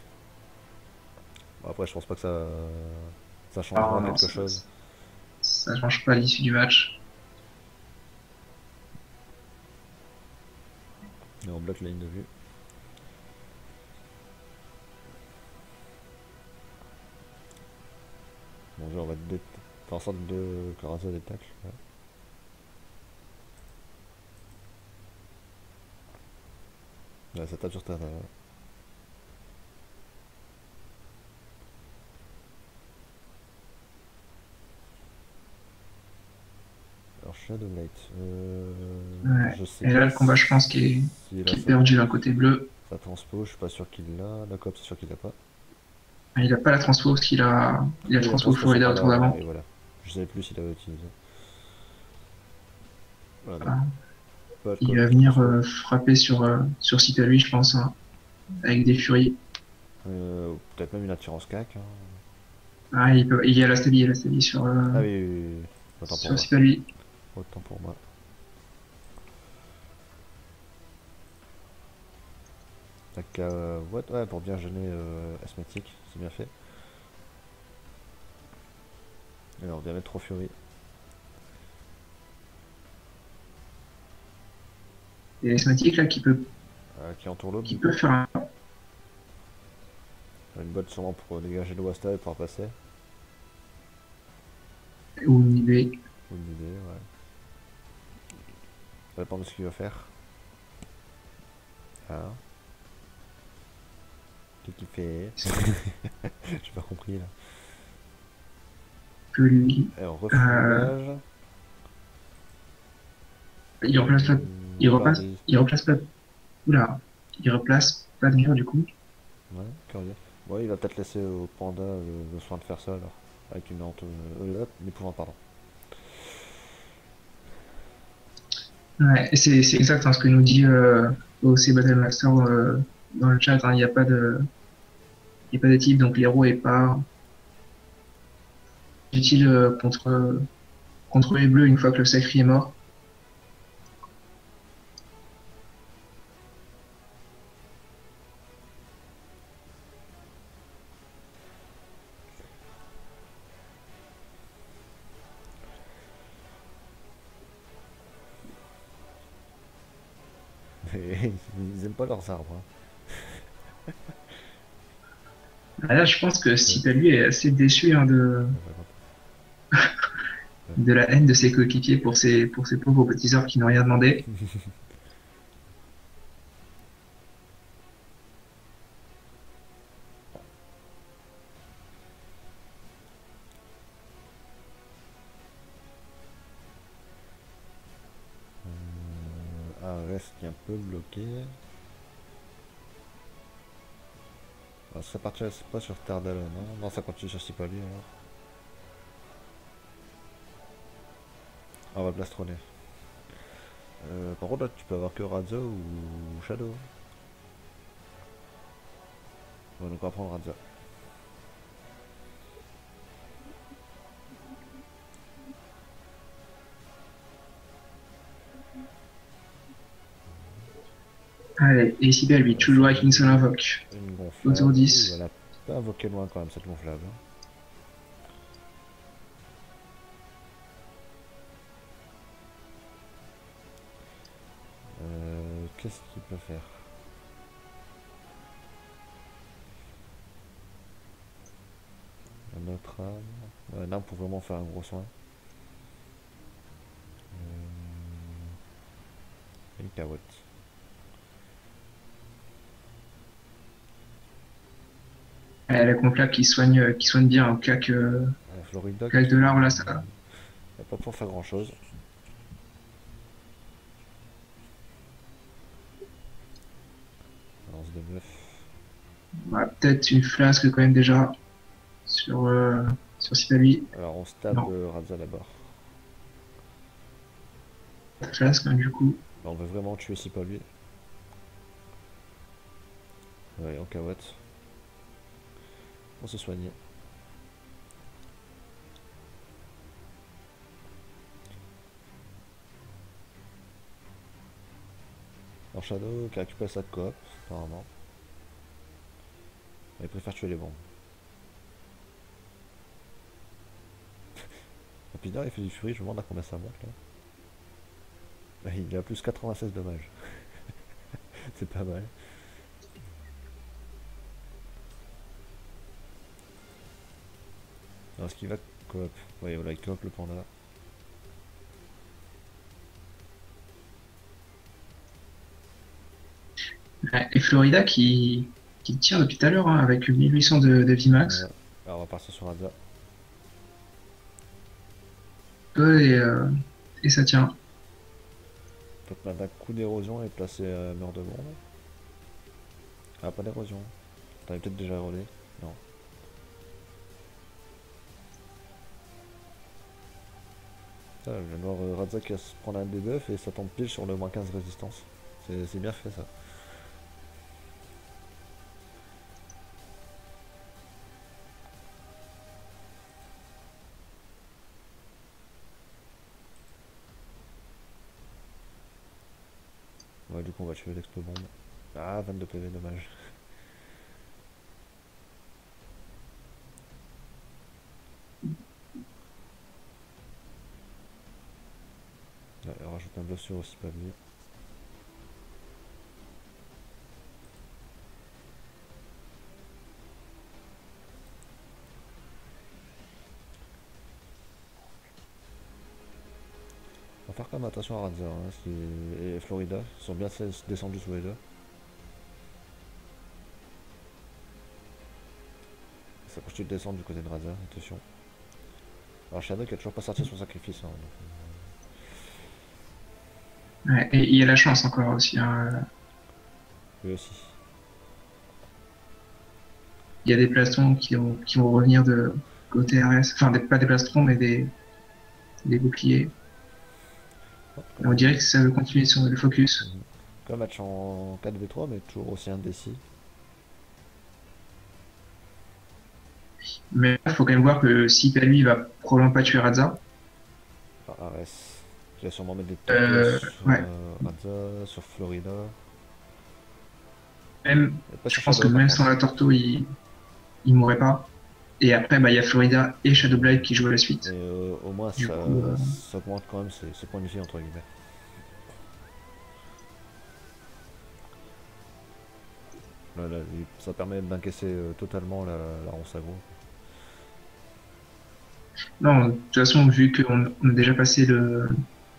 Bon, après, je pense pas que ça Ah changera non, quelque chose. ça change pas l'issue du match. Mais on bloque la ligne de vue. Bon, genre, on va faire en sorte de que Radza des tacles. Ouais. Ouais, ça tape sur terre. Alors, Shadowlight. Ouais. Je sais Et là, pas le combat, je pense s'il a qu'il est ça. perdu d'un côté bleu. Sa transpo, je suis pas sûr qu'il l'a. La cop, c'est sûr qu'il l'a pas. Il a pas la transpo parce il a Oui, la transpo transpo, c'est Florida par au tour là. d'avant. Et voilà. Je savais plus s'il avait utilisé. Voilà, donc Voilà. pas de Il cop va venir transpo. frapper sur site à lui, je pense, hein, avec des furies. Peut-être même une attirance cac. Hein. Ah, il y a la stabille sur, Ah oui, oui, oui, oui. Autant pour sur moi. c'est pas lui. Autant pour moi. Tac, ouais, pour bien gêner asthmatique, c'est bien fait. Alors, on vient mettre trop Fury. Il y a l'asthmatique là Qui entoure l'autre qui du peut coup. faire un. Une botte sûrement pour dégager le Wasta et pouvoir passer. Ou une idée. Ou une idée, ouais. Ça dépend de ce qu'il va faire. Ah. Qu'est-ce qu'il fait? J'ai pas compris là. Que lui. Et on refait l'image. Il replace pas. Il repasse. Bardi. Il replace pas. Oula. Il replace pas de mur du coup. Ouais, curieux. Ouais, il va peut-être laisser au panda le soin de faire ça alors. Avec une hante. L'épouvante, pardon. Ouais, et c'est exact hein, ce que nous dit OC Battlemaster dans le chat. Hein, il n'y a pas de. Il n'y a pas de type, donc l'héros est pas utile contre les bleus une fois que le sacri est mort. Mais ils aiment pas leurs arbres. Hein. Ah, là, je pense que Ouais. Sita lui est assez déçu hein, de la haine de ses coéquipiers pour ces pauvres petits orques qui n'ont rien demandé. Un reste qui est un peu bloqué. Alors, ça partirait pas sur Tardal, non? Non, ça continue sur Sipali alors. Ah, on va plastronner. Par contre, là, tu peux avoir que Radza ou Shadow. Ouais, donc on va prendre Radza. Allez, et Sita lui, toujours avec une seule invoque. Une Autour gonflable. Ouh, 10. elle a pas invoqué loin quand même cette gonflable. Qu'est-ce qu'il peut faire? Un autre âme. Là, on peut vraiment faire un gros soin. Une carotte. La conflab qui soigne bien en Florida cac qui... de l'arbre là, ça. va pas pouvoir faire grand chose. Lance de bluff. Ouais, peut-être une flasque quand même déjà sur Sita lui. Alors on stab Non, Radza d'abord. pas de flasque hein, du coup. Là, on veut vraiment tuer si pas lui. Ouais, en carotte. On se soigner. Alors Shadow qui a récupéré sa coop, apparemment. Il préfère tuer les bombes. Rapidement, il fait du furie, je me demande à combien ça monte là. Il a plus 96 dommages. C'est pas mal. Alors, est-ce qu'il va coop? Oui, voilà, il coop le panda. Ouais, et Florida qui tire depuis tout à l'heure hein, avec 1800 de Vimax. Alors, on va partir sur Radza. Et et ça tient. Peut-être mettre un coup d'érosion et placer mur de bombe. Ah, pas d'érosion. T'avais peut-être déjà roulé. Non. Ah, je viens de voir Radza qui va se prendre un debuff et ça tombe pile sur le moins 15 résistance. C'est bien fait ça. du coup on va tuer l'explo-bombe. Ah, 22 PV, dommage. Ouais, on rajoute un bluff sur aussi pas lui. On va faire quand même attention à Radza et Florida. Ils sont bien descendus tous les deux. Ça continue de descendre du côté de Radza, attention. Alors Shadow qui a toujours pas sorti son sacrifice. Hein, donc, Ouais, et il y a la chance encore aussi, hein. lui aussi. Il y a des plastrons qui vont revenir de côté RS. Enfin, pas des plastrons, mais des boucliers. Oh, Et on dirait que ça veut continuer sur le focus. Comme un match en 4v3, mais toujours aussi indécis. Mais il faut quand même voir que si lui, il va probablement pas tuer Radza. Enfin, Ares. Je vais sûrement mettre des tortos sur Ouais. Radza, sur Florida. Même, Et pas je sur pense que Shadow par même contre. sans la Torto, il mourrait pas. Et après, bah, il y a Florida et Shadowblade qui jouent la Et suite. au moins Du ça, coup, ça augmente quand même ses points de vie entre guillemets. Là, ça permet d'encaisser totalement la ronce aggro. non, de toute façon, vu qu'on a déjà passé le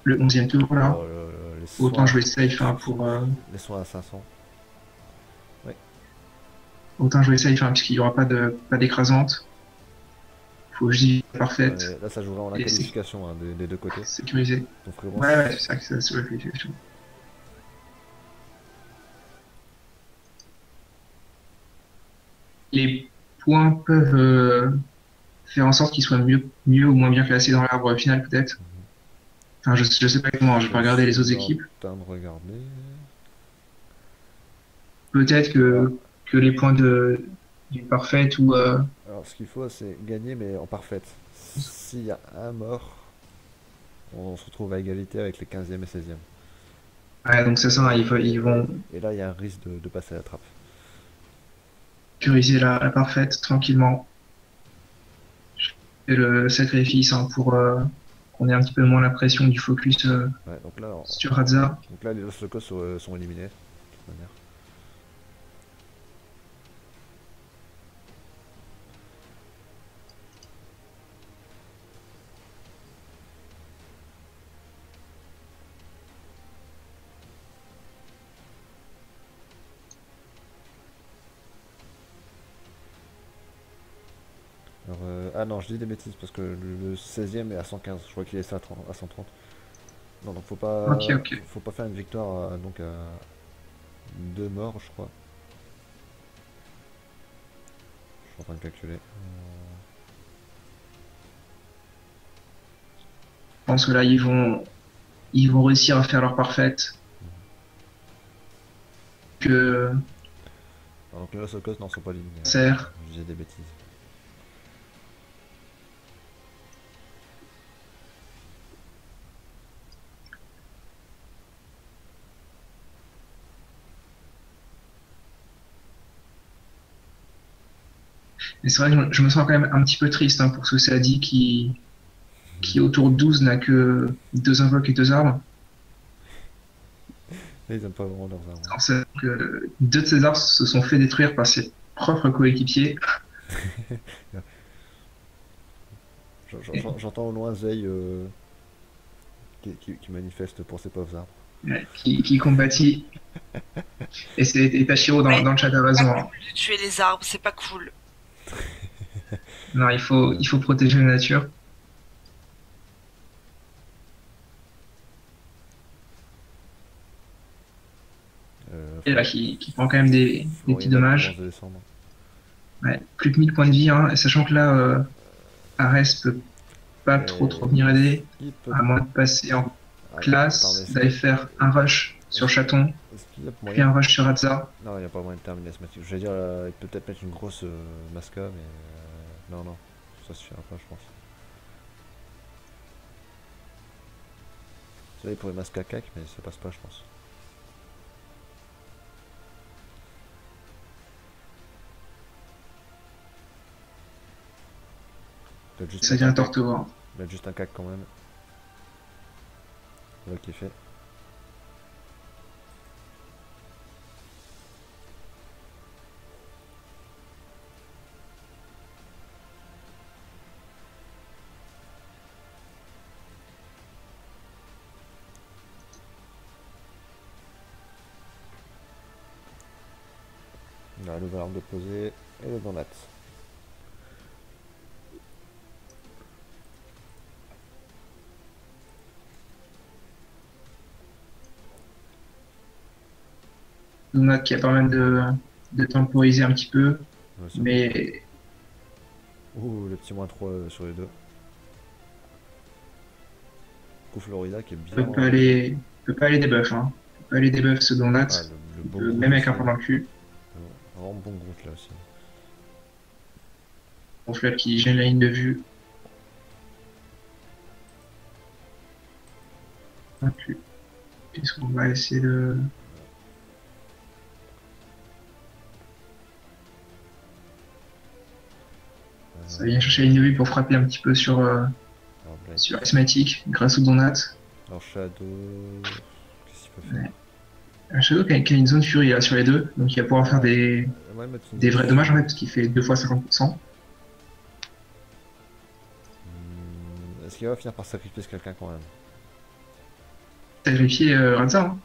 11e tour, là, Oh, les autant soins, jouer safe hein, les soins à 500. Ouais. autant jouer safe hein, puisqu'il n'y aura pas d'écrasante. Faut juste vivre parfaite Là ça joue vraiment la et qualification hein, des deux côtés. sécuriser. Donc vraiment, Ouais, ouais, c'est ça que ça se réfléchit. Les points peuvent faire en sorte qu'ils soient mieux ou moins bien classés dans l'arbre final, peut-être. Enfin, je sais pas comment, je vais pas regarder les je autres suis en équipes. train de regarder. Peut-être Alors, que les points du parfait ou. alors, ce qu'il faut c'est gagner mais en parfaite. S'il y a un mort, on se retrouve à égalité avec les 15e et 16e. Ouais, donc c'est ça, ils vont Et là il y a un risque de passer à la trappe. sécuriser la parfaite tranquillement. Et le sacrifice hein, pour qu'on ait un petit peu moins la pression du focus Ouais, sur Radza. donc là les Los Locos sont éliminés, de toute manière. Alors, ah non, je dis des bêtises parce que le 16e est à 115, je crois qu'il est à 130. Non, donc Ok, ok. faut pas faire une victoire donc à 2 morts, je crois. Je suis en train de calculer. Je pense que là, ils vont réussir à faire leur parfaite. Que Alors, donc les Los Locos n'en sont pas éliminés, hein. sert. Je disais des bêtises. Mais c'est vrai que je me sens quand même un petit peu triste hein, pour ce Sadi qui autour de 12 n'a que deux invoques et deux arbres. Là, ils aiment pas vraiment leurs armes, hein. Alors, c'est que deux de ces arbres se sont fait détruire par ses propres coéquipiers. J'entends au loin Zay qui manifeste pour ses pauvres arbres. Qui combattit. Et Tashiro Ouais, dans le chat a c'est raison. pas Hein. cool de tuer les arbres, c'est pas cool. Non, il faut protéger la nature. Et là, qui prend quand même des petits Florida qui commence dommages. de descendre. Ouais, plus que 1000 points de vie, hein, et sachant que là, Ares peut pas trop Et venir aider, il peut... à moins de passer en Ah, attends, mais classe, d'aller faire un rush sur Chaton, est-ce qu'il y a puis moyen... un rush sur Hadza. Non, il n'y a pas moyen de terminer ce match. Je vais dire, il peut peut-être mettre une grosse masca, mais... non, non, ça suffira pas, je pense. Là, il pourrait masca cac, mais ça passe pas, je pense. Peut-être juste Ça mettre devient un un cac. torto. Hein. Mettre juste un cac quand même. Voilà qui est fait. On a la nouvelle arme de poser et le donat. Donut qui a pas mal de temporiser un petit peu, Ouais, ça peut. mais Ouh, le petit -3 sur les deux. Coup Florida qui est bien. peut pas aller debuff. Hein. Peut pas aller debuff ce donut. Ah, le Il beau peut, Groot même avec aussi. un point dans le cul. Vraiment bon Groot là aussi. Gonflable qui gêne la ligne de vue. Est-ce qu'on va essayer de. Ça vient chercher la ligne de vue pour frapper un petit peu Alors, Blade. sur Asthmatic grâce au donut. Alors Shadow. Qu'est-ce qu'il peut faire? Ouais. Un Shadow qui a une zone furie là, sur les deux, donc il va pouvoir faire Ouais, mettre une des zone vrais dommages en fait, furie. parce qu'il fait 2 fois 50%. Est-ce qu'il va finir par sacrifier quelqu'un quand même? Sacrifier Raza, hein.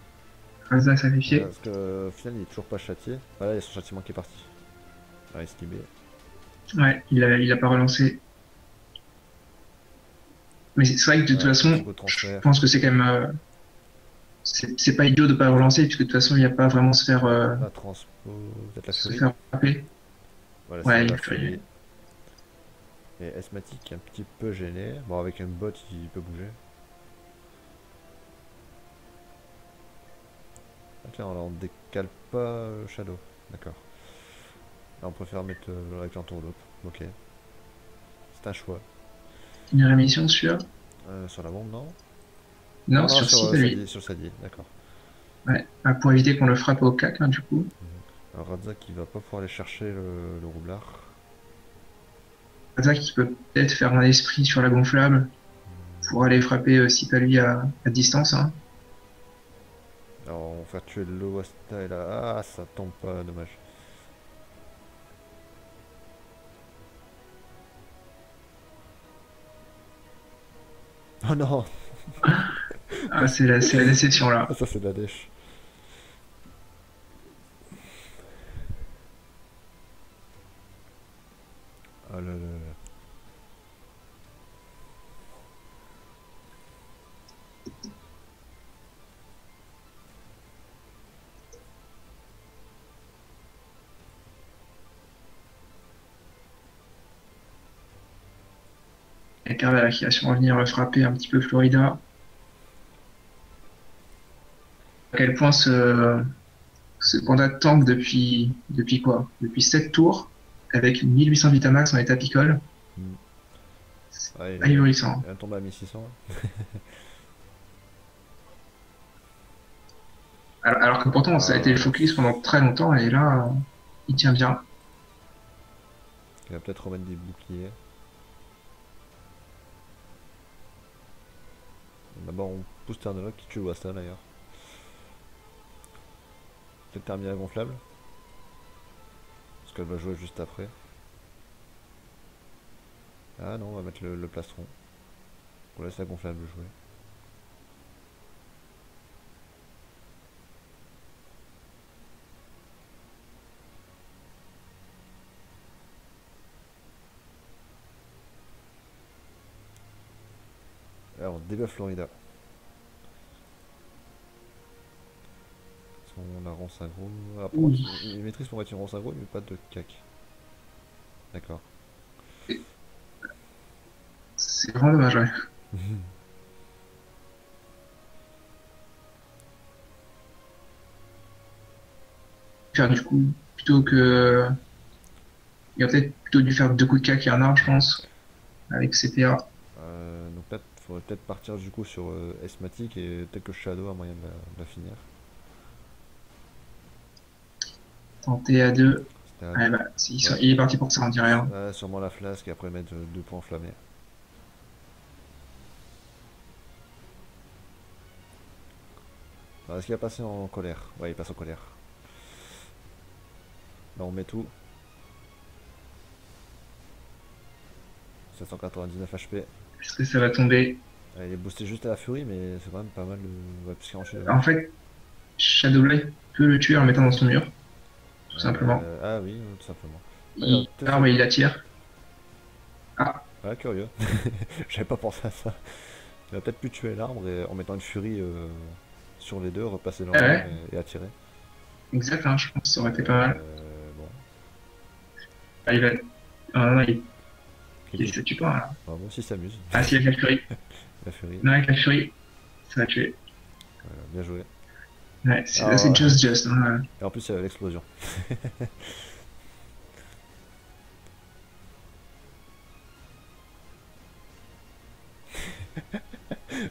Raza Ouais, sacrifié. parce que au final il est toujours pas châtié. Ah là il y a son châtiment qui est parti. Ah, esquivé. Ouais, il a pas relancé. Mais c'est vrai que de toute Ah, petit façon, coup de je transfert. pense que c'est quand même. C'est pas idiot de pas le relancer, puisque de toute façon, il n'y a pas vraiment La transpo. Peut-être la se furie. faire frapper. Voilà, c'est Ouais, la il faut furie. Et Asthmatic qui est un petit peu gêné. Bon, avec une botte il peut bouger. Ok, on décale pas Shadow. D'accord. Là on préfère mettre avec l'entourloupe. Ok. C'est un choix. une rémission sur. Sur la bombe, non? Ah Non, non, sur sur site à lui. Sadi, sur Sadi, d'accord. Ouais, bah, pour éviter qu'on le frappe au cac, hein, du coup. Alors Radza qui va pas pouvoir aller chercher le roublard. Raza qui peut peut-être faire un esprit sur la gonflable pour aller frapper site à lui à distance. Hein. Alors on va faire tuer le Wasta et là. Ah, ça tombe pas, dommage. Oh non. Ah, c'est la déception là. Ah, ça c'est de la dèche. Ah là là là. Et Carvala qui va sûrement venir le frapper un petit peu Florida. À quel point ce panda tank depuis quoi? Depuis 7 tours, avec 1800 Vitamax en état picole. Hmm. C'est Ah, ahurissant. il est tombé à 1600. Alors que pourtant, ça a été le Ah, focus pendant très longtemps, et là, il tient bien. il va peut-être remettre des boucliers. D'abord on pousse Ternologue qui tue le Wasta d'ailleurs. Peut-être terminer gonflable. Parce qu'elle va jouer juste après. Ah non, on va mettre le plastron. On laisse la gonflable jouer. Alors, débat Florida. On a ronce agro. Ah, par contre, Ouh, il maîtrise pour mettre une ronce agro, mais pas de cac. D'accord. c'est vraiment dommage, ouais. Faire du coup, plutôt que. Il a peut-être plutôt dû faire 2 coups de cac et un arbre, je pense, avec CPA. Donc là, il faudrait peut-être partir du coup sur Esmatic et peut-être que Shadow a moyen de la finir. Tenter à 2. C'est Ouais, bah, il est parti pour ça, on dirait. Hein. Ouais, sûrement la flasque et après mettre 2 points enflammés. Est-ce qu'il va passer en colère? Ouais, il passe en colère. Là, on met tout. 799 HP. Est-ce que ça va tomber? Il est boosté juste à la furie, mais c'est quand même pas mal de. Ouais, puisqu'il enchaîne. En fait, Shadowlight peut le tuer en le mettant dans son mur, tout simplement. Ah oui, tout simplement. Mais il attire. Ah, Ah, curieux. J'avais pas pensé à ça. Il va peut-être pu tuer l'arbre et en mettant une furie sur les deux, repasser dans l'arbre ouais, et attirer. exact, hein, je pense que ça aurait été pas mal. Bon. Ah, il va. Ah, non, il Écoute, se tue pas, là. bon, si s'amuse. Ah, si, avec la furie. La furie. Non, avec la furie, ça va tuer. Bien joué. Ouais, c'est just. Hein. Et en plus, il y avait l'explosion.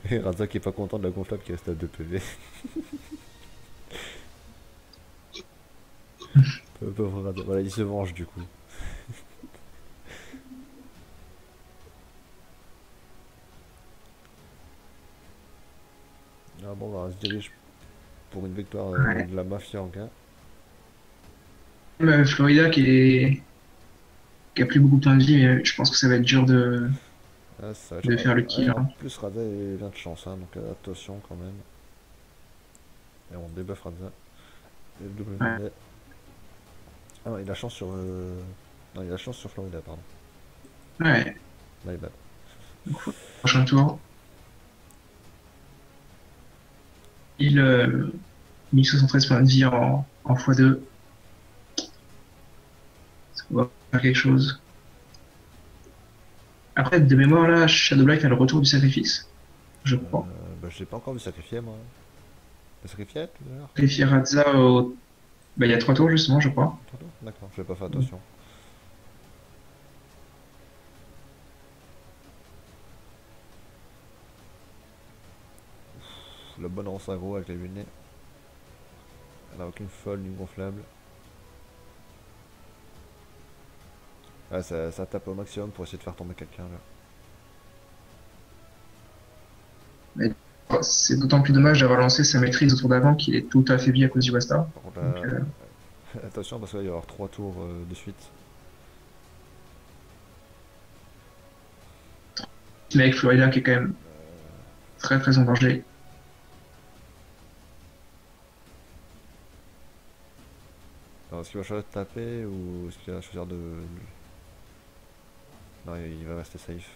Et Razak qui est pas content de la gonflable qui reste à 2 PV. Pauvre Razak. Voilà, il se venge du coup. Ah bon, bah, on se dirige pour une victoire de la mafia en cas. Florida qui a plus beaucoup de points de vie, mais je pense que ça va être dur Ah, ça, de faire le kill. en Hein. plus, Razak est bien de chance, hein, donc attention quand même. Et on débuff Razak. Ouais. Ah, il a chance sur. Non, il a chance sur Florida, pardon. Ouais. My bad. Prochain tour. Il 1073 points de vie en x2. Ça va faire quelque chose. Après, de mémoire, là, Shadow Black a le retour du sacrifice. Je crois. Bah, je l'ai pas encore vu sacrifier, moi. T'as sacrifié tout à l'heure? Sacrifier Radza au. Bah, il y a 3 tours, justement, je crois. D'accord, je vais pas faire attention. La bonne lance aggro avec les lunettes. Elle a aucune folle ni gonflable. Ouais, ça tape au maximum pour essayer de faire tomber quelqu'un là. C'est d'autant plus dommage d'avoir lancé sa maîtrise au tour d'avant qu'il est tout affaibli à cause du Wasta. Par contre, là, attention parce qu'il va y avoir 3 tours de suite. Mais avec Florida qui est quand même très très en danger. Est-ce qu'il va choisir de taper ou est-ce qu'il va choisir de. Non, il va rester safe.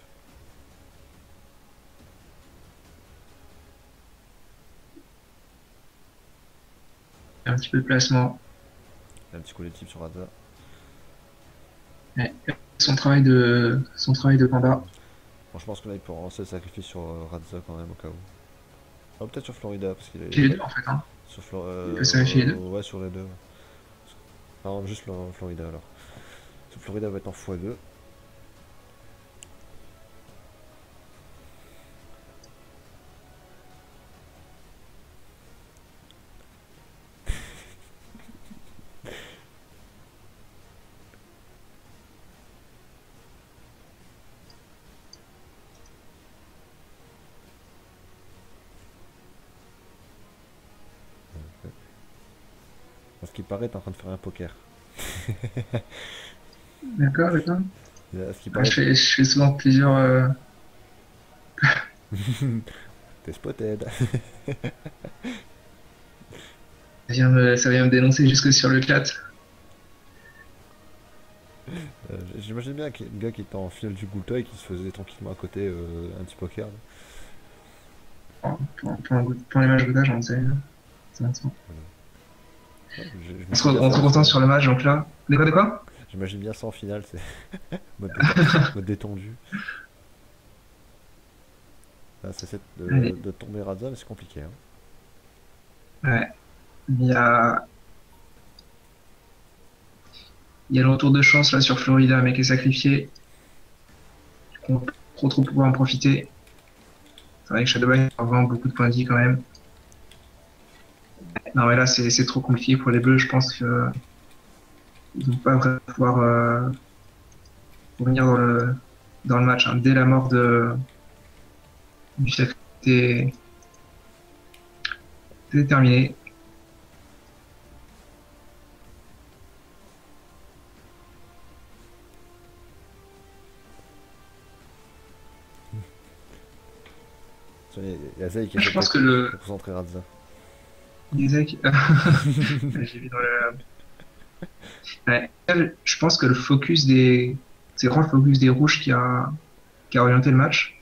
Un petit peu de placement. Un petit coup de type sur Radza. Ouais. Son travail de combat. Bon, je pense que là il peut lancer le sacrifice sur Radza quand même au cas où. Oh, peut-être sur Florida parce qu'il est. Les deux en fait. Hein. Sur Il peut sacrifier les deux. Ouais, sur les deux. Non, juste Florida alors. Sur Florida va être en x2. Parce qu'il paraît, t'es en train de faire un poker. D'accord, d'accord. Ce qui paraît... je fais souvent plusieurs. T'es spotted. Ça vient me dénoncer jusque sur le chat. J'imagine bien qu'il y a un gars qui était en finale du Goulta et qui se faisait tranquillement à côté un petit poker. Pour les matchs goûtage, on sait. Ouais, Je on se concentre sur le match, donc là. De quoi? J'imagine bien ça en finale, c'est mode détendu. Là, ça essaie de tomber Radza, mais c'est compliqué. Hein. Ouais. Il y a le retour de chance là sur Florida, mais qui est sacrifié. On peut trop pouvoir en profiter. C'est vrai que Shadowbane a vraiment beaucoup de points de vie quand même. Non mais là c'est trop compliqué pour les bleus, je pense que ils vont pas vraiment pouvoir revenir dans le match, hein. Dès la mort du chef, c'était terminé. Il y a Zay qui Je essaie pense que de le concentrer Radza. Isaac, j'ai vu dans le. Ouais, je pense que le focus c'est vraiment le focus des rouges qui a orienté le match.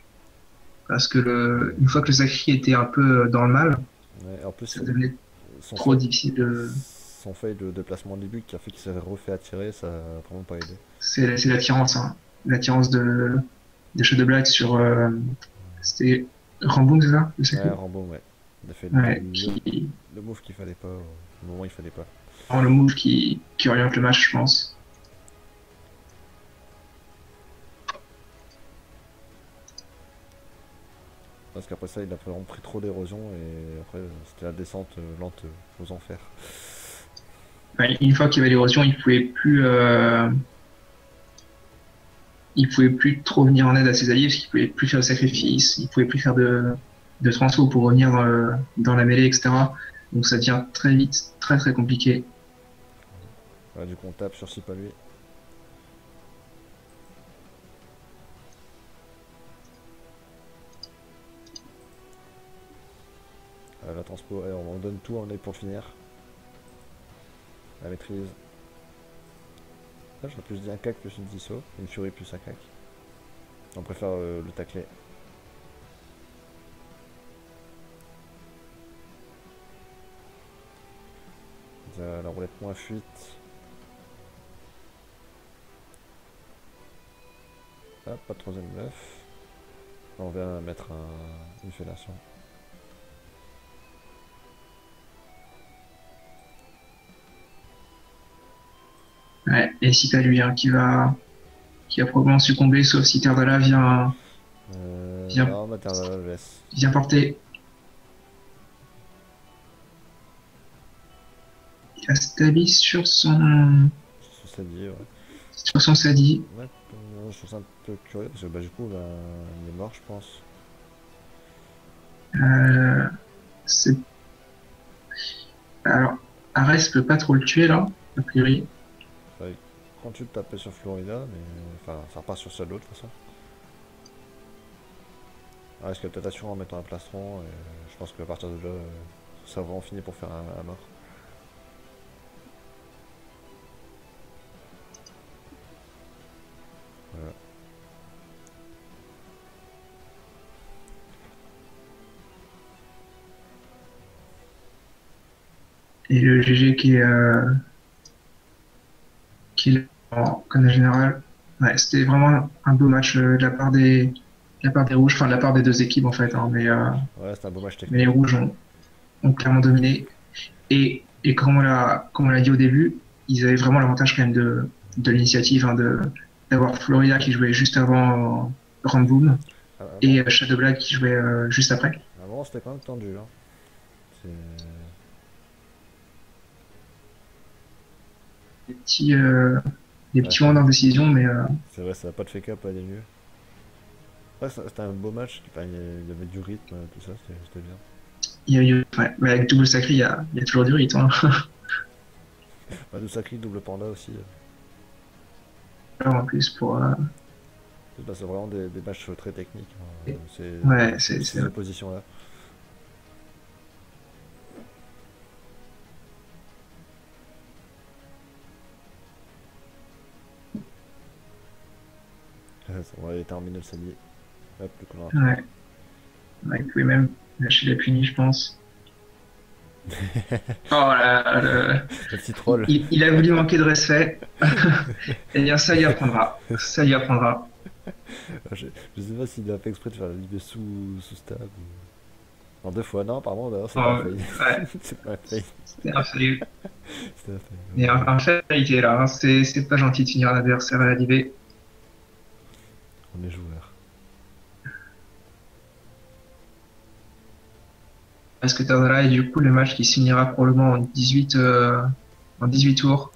Parce que une fois que le Sacri était un peu dans le mal, Ouais, en plus, ça devenait son trop fail, difficile de. son fail de placement de début qui a fait qu'il s'est refait attirer, ça a vraiment pas aidé. C'est l'attirance, hein. L'attirance de Shadow Black sur. C'était Rambo, c'est ça, le Ouais, Sacri? Rambo, ouais. Il a fait Ouais, qui. le move qu'il fallait pas, au moment où il fallait pas. Vraiment le move qui oriente le match, je pense. Parce qu'après ça, il a vraiment pris trop d'érosion et après, c'était la descente lente aux enfers. Ouais, une fois qu'il y avait l'érosion, il pouvait plus trop venir en aide à ses alliés parce qu'il pouvait plus faire de sacrifice, il pouvait plus faire de transfo pour revenir dans la mêlée, etc. Donc ça devient très vite très très compliqué. Ouais, du coup, on tape sur Sip à lui. La transpo, allez, on en donne tout en aide pour finir. La maîtrise. Là, j'aurais plus dit un cac plus une disso, une furie plus un cac. On préfère le tacler. La roulette moins fuite. Hop, pas de troisième bluff. On vient mettre une fellation. Ouais, et si t'as lui, hein, qui va probablement succomber, sauf si Terdala vient, Non, maternelle, je laisse. vient porter. Il a Stabi Sur ça dit, ouais. sur son Sadi. Ouais, je trouve ça un peu curieux parce que bah, du coup, là, il est mort, je pense. Euh, c'est, alors, Ares peut pas trop le tuer là, a priori. Ouais, quand tu te tapais sur Florida, mais enfin, ça repart sur celle de toute façon. Ah, est-ce qu'il y a peut-être assurant en mettant un plastron et je pense qu'à partir de là, ça va vraiment fini pour faire un mort. Voilà. Et le GG qui est en général. Ouais, c'était vraiment un beau match de la part des rouges, enfin de la part des deux équipes en fait, hein, Ouais, c'était un beau match mais les technique. rouges ont clairement dominé. Et comme on l'a dit au début, ils avaient vraiment l'avantage quand même de l'initiative, hein, d'avoir Florida qui jouait juste avant Ramboom Avant, et Shadow Black qui jouait juste après. avant c'était quand même tendu. Hein. C'est... Des petits, euh, des Ouais, petits moments d'indécision, mais c'est vrai, ça n'a pas de fake up, pas des mieux. Ouais, c'était un beau match, enfin, il y avait du rythme, tout ça, c'était bien. ouais, mais avec double sacré, il y a toujours du rythme, hein. Bah, de sacré, double panda aussi. Alors, en plus, Bah, c'est vraiment des matchs très techniques. Hein. ouais, Ces oppositions-là. On va aller terminer le samedi. Hop, le coup rapide. ouais, ouais, il pouvait même lâcher la punie, je pense. Oh là, Le petit troll. il a voulu manquer de respect. Eh bien, ça y apprendra. Ça y apprendra. Je sais pas s'il a fait exprès de faire la ligue de sous stab. En deux fois, non, apparemment, d'ailleurs, c'est pas un Oh, fail. ouais, C'est pas un fail. c'était un fail. C'était un fail. Mais un fail était là, hein. C'est pas gentil de finir un adversaire à la divé. On est joueur. Parce que Tadala, et du coup, le match qui se finira probablement en 18 tours.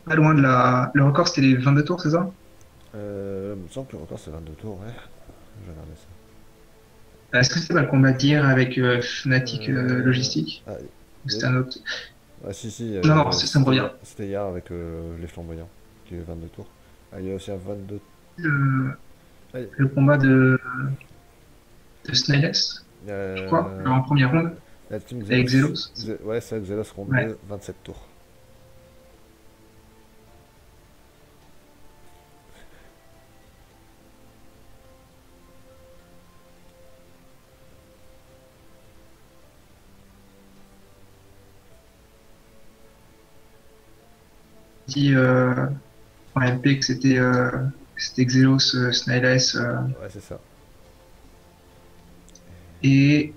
Pas loin de la. Le record, c'était les 22 tours, c'est ça? Il me semble que le record c'est 22 tours, ouais. Je vais regarder ça. Est-ce que c'était pas le combat d'hier avec Fnatic Euh... Logistique? Ah, Ou y a- c'était un autre? ah, si, Non, non, ça me revient. c'était hier avec les flamboyants, qui est 22 tours. Ah, il y a aussi un 22. Le, Ah, le combat de Snailess, je crois, genre en première ronde, la team avec Xelos. Zelos. Ouais, c'est vrai, Xelos ronde Ouais. 2, 27 tours. Dit en MP que c'était Xelos, Snailess Ouais, c'est ça. et,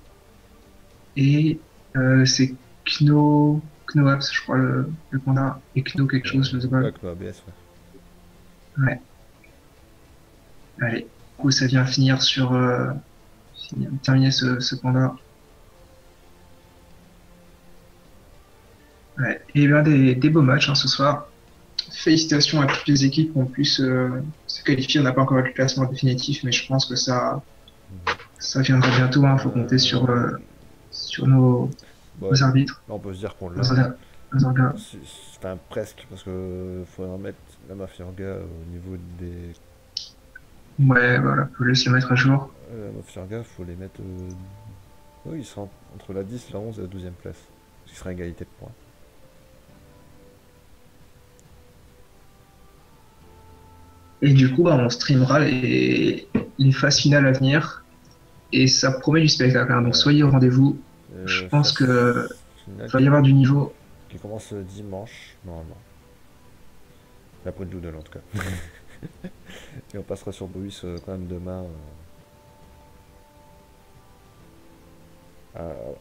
et c'est Knoaps, je crois, le panda, et Kno quelque chose, je sais pas. Ouais, avec le ABS, ouais. Ouais, allez. Du coup, ça vient finir sur terminer ce panda. Ouais. Et bien des beaux matchs ce soir. Félicitations à toutes les équipes qui ont pu se qualifier. On n'a pas encore le classement définitif, mais je pense que ça viendra bientôt. Il faut compter sur Bon, nos arbitres, là, on peut se dire qu'on nos, l'a. orga- nos organes. Enfin, presque, parce que faut en mettre la Mafia Orga au niveau des. Ouais, voilà, faut juste le mettre à jour. La Mafia Orga, faut les mettre. Oui, ils sont entre la 10, la 11 et la 12e place. Ce qui sera égalité de points. Et du coup, bah, on streamera les phases finales à venir. Et ça promet du spectacle, hein. Donc Ouais. soyez au rendez-vous. Je pense Phase que finale va y avoir du niveau. qui commence dimanche, normalement. Après le Doodle en tout cas. Et on passera sur Bruce quand même demain,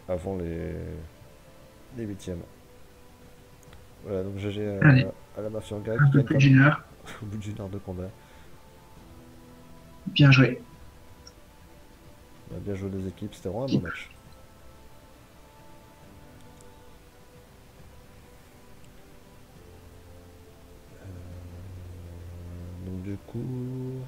avant les 8e. Voilà, donc GG Allez, à la Mafia Orga un qui peu gagne plus quand même d'une heure. au bout d'une heure de combat. Bien joué. On a bien joué les équipes, c'était vraiment un beau match. Donc du coup,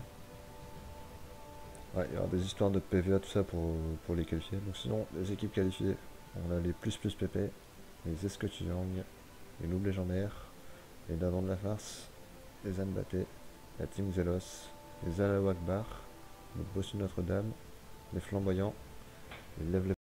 ouais, il y aura des histoires de PVA, tout ça pour les qualifier. Donc sinon, les équipes qualifiées, on a les plus PP, les Escotillang, les Loups Légendaires, les Dindons de la Farce, les Anbaté, la Team Xelos, les Alawakbar, le Bossu Notre-Dame, les Flamboyants, les Lève